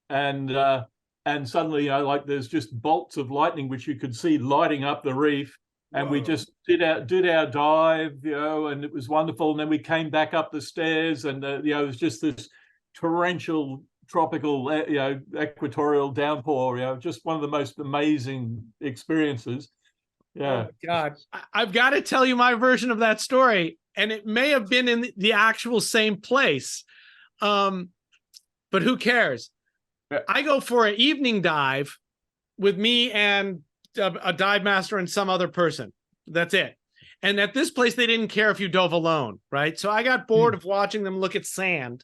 and suddenly, like there's just bolts of lightning, which you could see lighting up the reef. And we just did our dive, and it was wonderful. And then we came back up the stairs, and it was just this torrential, tropical, equatorial downpour. Just one of the most amazing experiences. Yeah. Oh God, I've got to tell you my version of that story, and it may have been in the actual same place, but who cares? I go for an evening dive with me and a dive master and some other person. That's it. And at this place, they didn't care if you dove alone, right? So I got bored of watching them look at sand.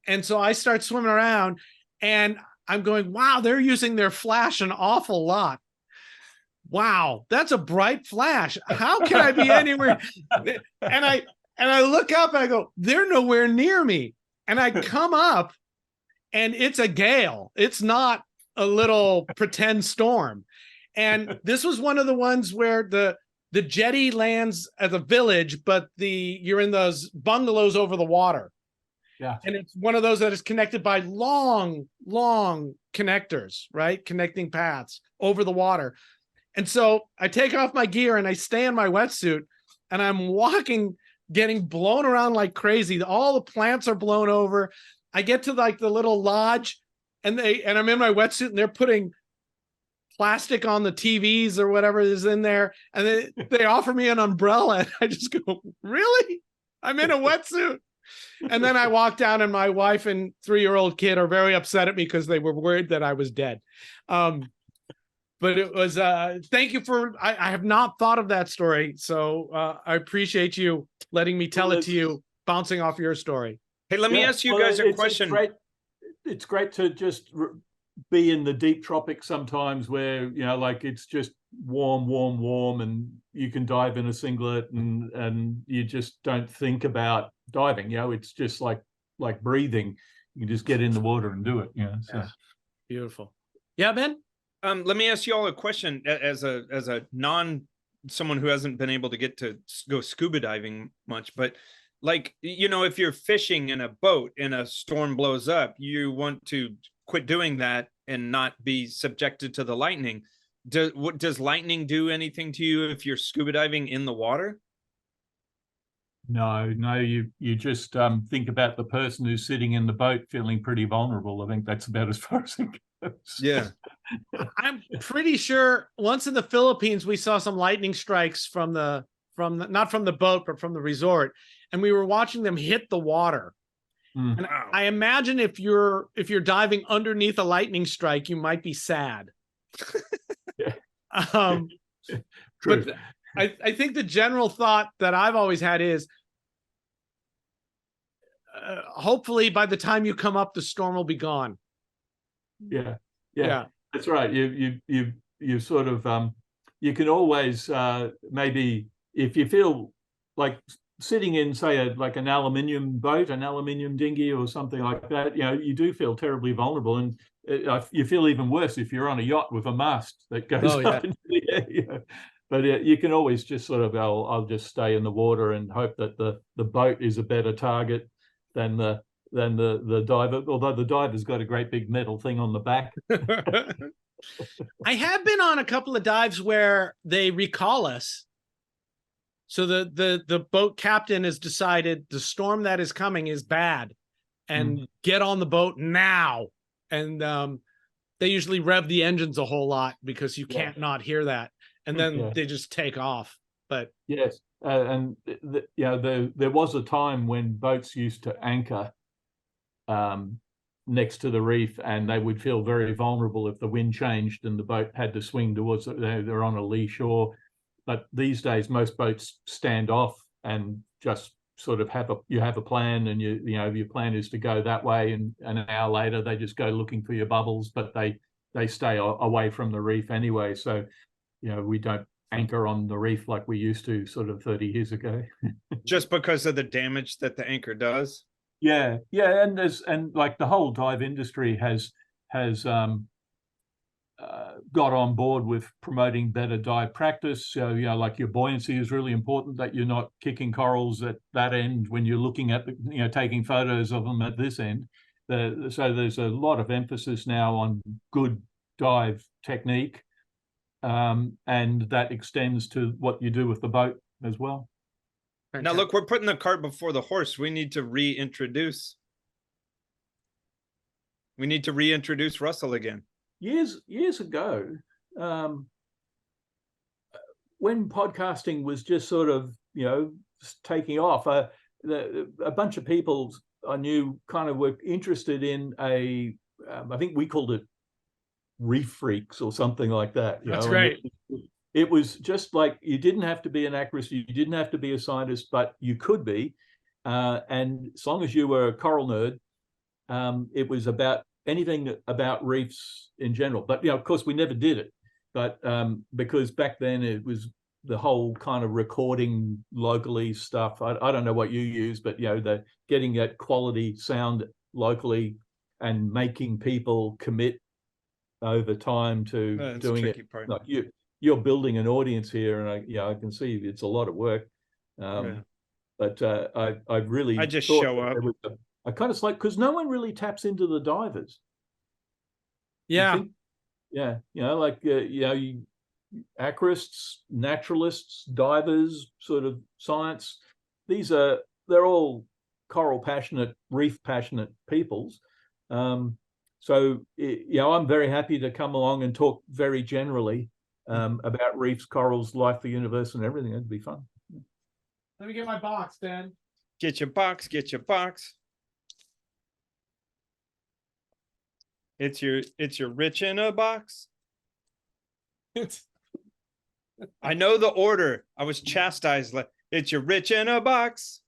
And so I start swimming around, and I'm going, wow, they're using their flash an awful lot. Wow, that's a bright flash. How can I be anywhere? And I look up and I go, they're nowhere near me. And I come up, and it's a gale. It's not a little pretend storm. And this was one of the ones where the jetty lands at the village, but you're in those bungalows over the water. Yeah. And it's one of those that is connected by long connectors, right? Connecting paths over the water. And so I take off my gear and I stay in my wetsuit, and I'm walking, getting blown around like crazy. All the plants are blown over. I get to like the little lodge, and I'm in my wetsuit, and they're putting plastic on the TVs or whatever is in there. And they offer me an umbrella, and I just go, really? I'm in a wetsuit. And then I walk down, and my wife and 3-year-old kid are very upset at me because they were worried that I was dead. But it was, thank you for, I have not thought of that story. So I appreciate you letting me tell it to you, bouncing off your story. Hey, let me ask you guys a question. It's great to just be in the deep tropics sometimes where, like it's just warm, and you can dive in a singlet and you just don't think about diving. It's just like breathing. You can just get in the water and do it. So. Beautiful. Yeah, Ben? Let me ask you all a question as a someone who hasn't been able to get to go scuba diving much, but like, you know, if you're fishing in a boat and a storm blows up, you want to quit doing that and not be subjected to the lightning. Does lightning do anything to you if you're scuba diving in the water? No, you just think about the person who's sitting in the boat feeling pretty vulnerable. I think that's about as far as it goes. Yeah. I'm pretty sure once in the Philippines, we saw some lightning strikes from the not from the boat, but from the resort. And we were watching them hit the water. Mm. And I imagine if you're diving underneath a lightning strike, you might be sad. Yeah. But I think the general thought that I've always had is hopefully by the time you come up, the storm will be gone. Yeah. Yeah. That's right. You sort of you can always maybe if you feel like sitting in, say, like an aluminium boat, an aluminium dinghy or something like that, you know, you do feel terribly vulnerable, and you feel even worse if you're on a yacht with a mast that goes up into the air. You know? But you can always just sort of go, I'll just stay in the water and hope that the boat is a better target than the diver, although the diver's got a great big metal thing on the back. I have been on a couple of dives where they recall us. So the boat captain has decided the storm that is coming is bad and get on the boat now. And they usually rev the engines a whole lot because you can't not hear that. And then they just take off. But yes, and there was a time when boats used to anchor next to the reef, and they would feel very vulnerable if the wind changed and the boat had to swing towards it. They're on a lee shore. But these days, most boats stand off and just sort of have a plan, and you know your plan is to go that way, and an hour later they just go looking for your bubbles, but they stay away from the reef anyway. So, you know, we don't anchor on the reef like we used to sort of 30 years ago. Just because of the damage that the anchor does. Yeah, and like the whole dive industry has got on board with promoting better dive practice. So, you know, like your buoyancy is really important, that you're not kicking corals at that end when you're looking at taking photos of them at this end. So there's a lot of emphasis now on good dive technique, and that extends to what you do with the boat as well. Now, look, we're putting the cart before the horse. We need to reintroduce Russell again. Years ago, when podcasting was just sort of, you know, taking off, a bunch of people I knew kind of were interested in I think we called it Reef Freaks or something like that. That's great. It was just like, you didn't have to be an actress, you didn't have to be a scientist, but you could be. And as long as you were a coral nerd, it was about anything about reefs in general. But, you know, of course, we never did it. But because back then it was the whole kind of recording locally stuff. I don't know what you use, but, you know, the getting that quality sound locally and making people commit over time to doing it. Part. Like you're building an audience here, and I can see it's a lot of work. But I really just show up. I kind of like, because no one really taps into the divers. Yeah. You know, like aquarists, naturalists, divers, sort of science. They're all coral passionate, reef passionate peoples. So, you know, I'm very happy to come along and talk very generally about reefs, corals, life, the universe, and everything. It'd be fun. Let me get my box, Dan. Get your box. It's your rich in a box. I know the order. I was chastised. It's your rich in a box.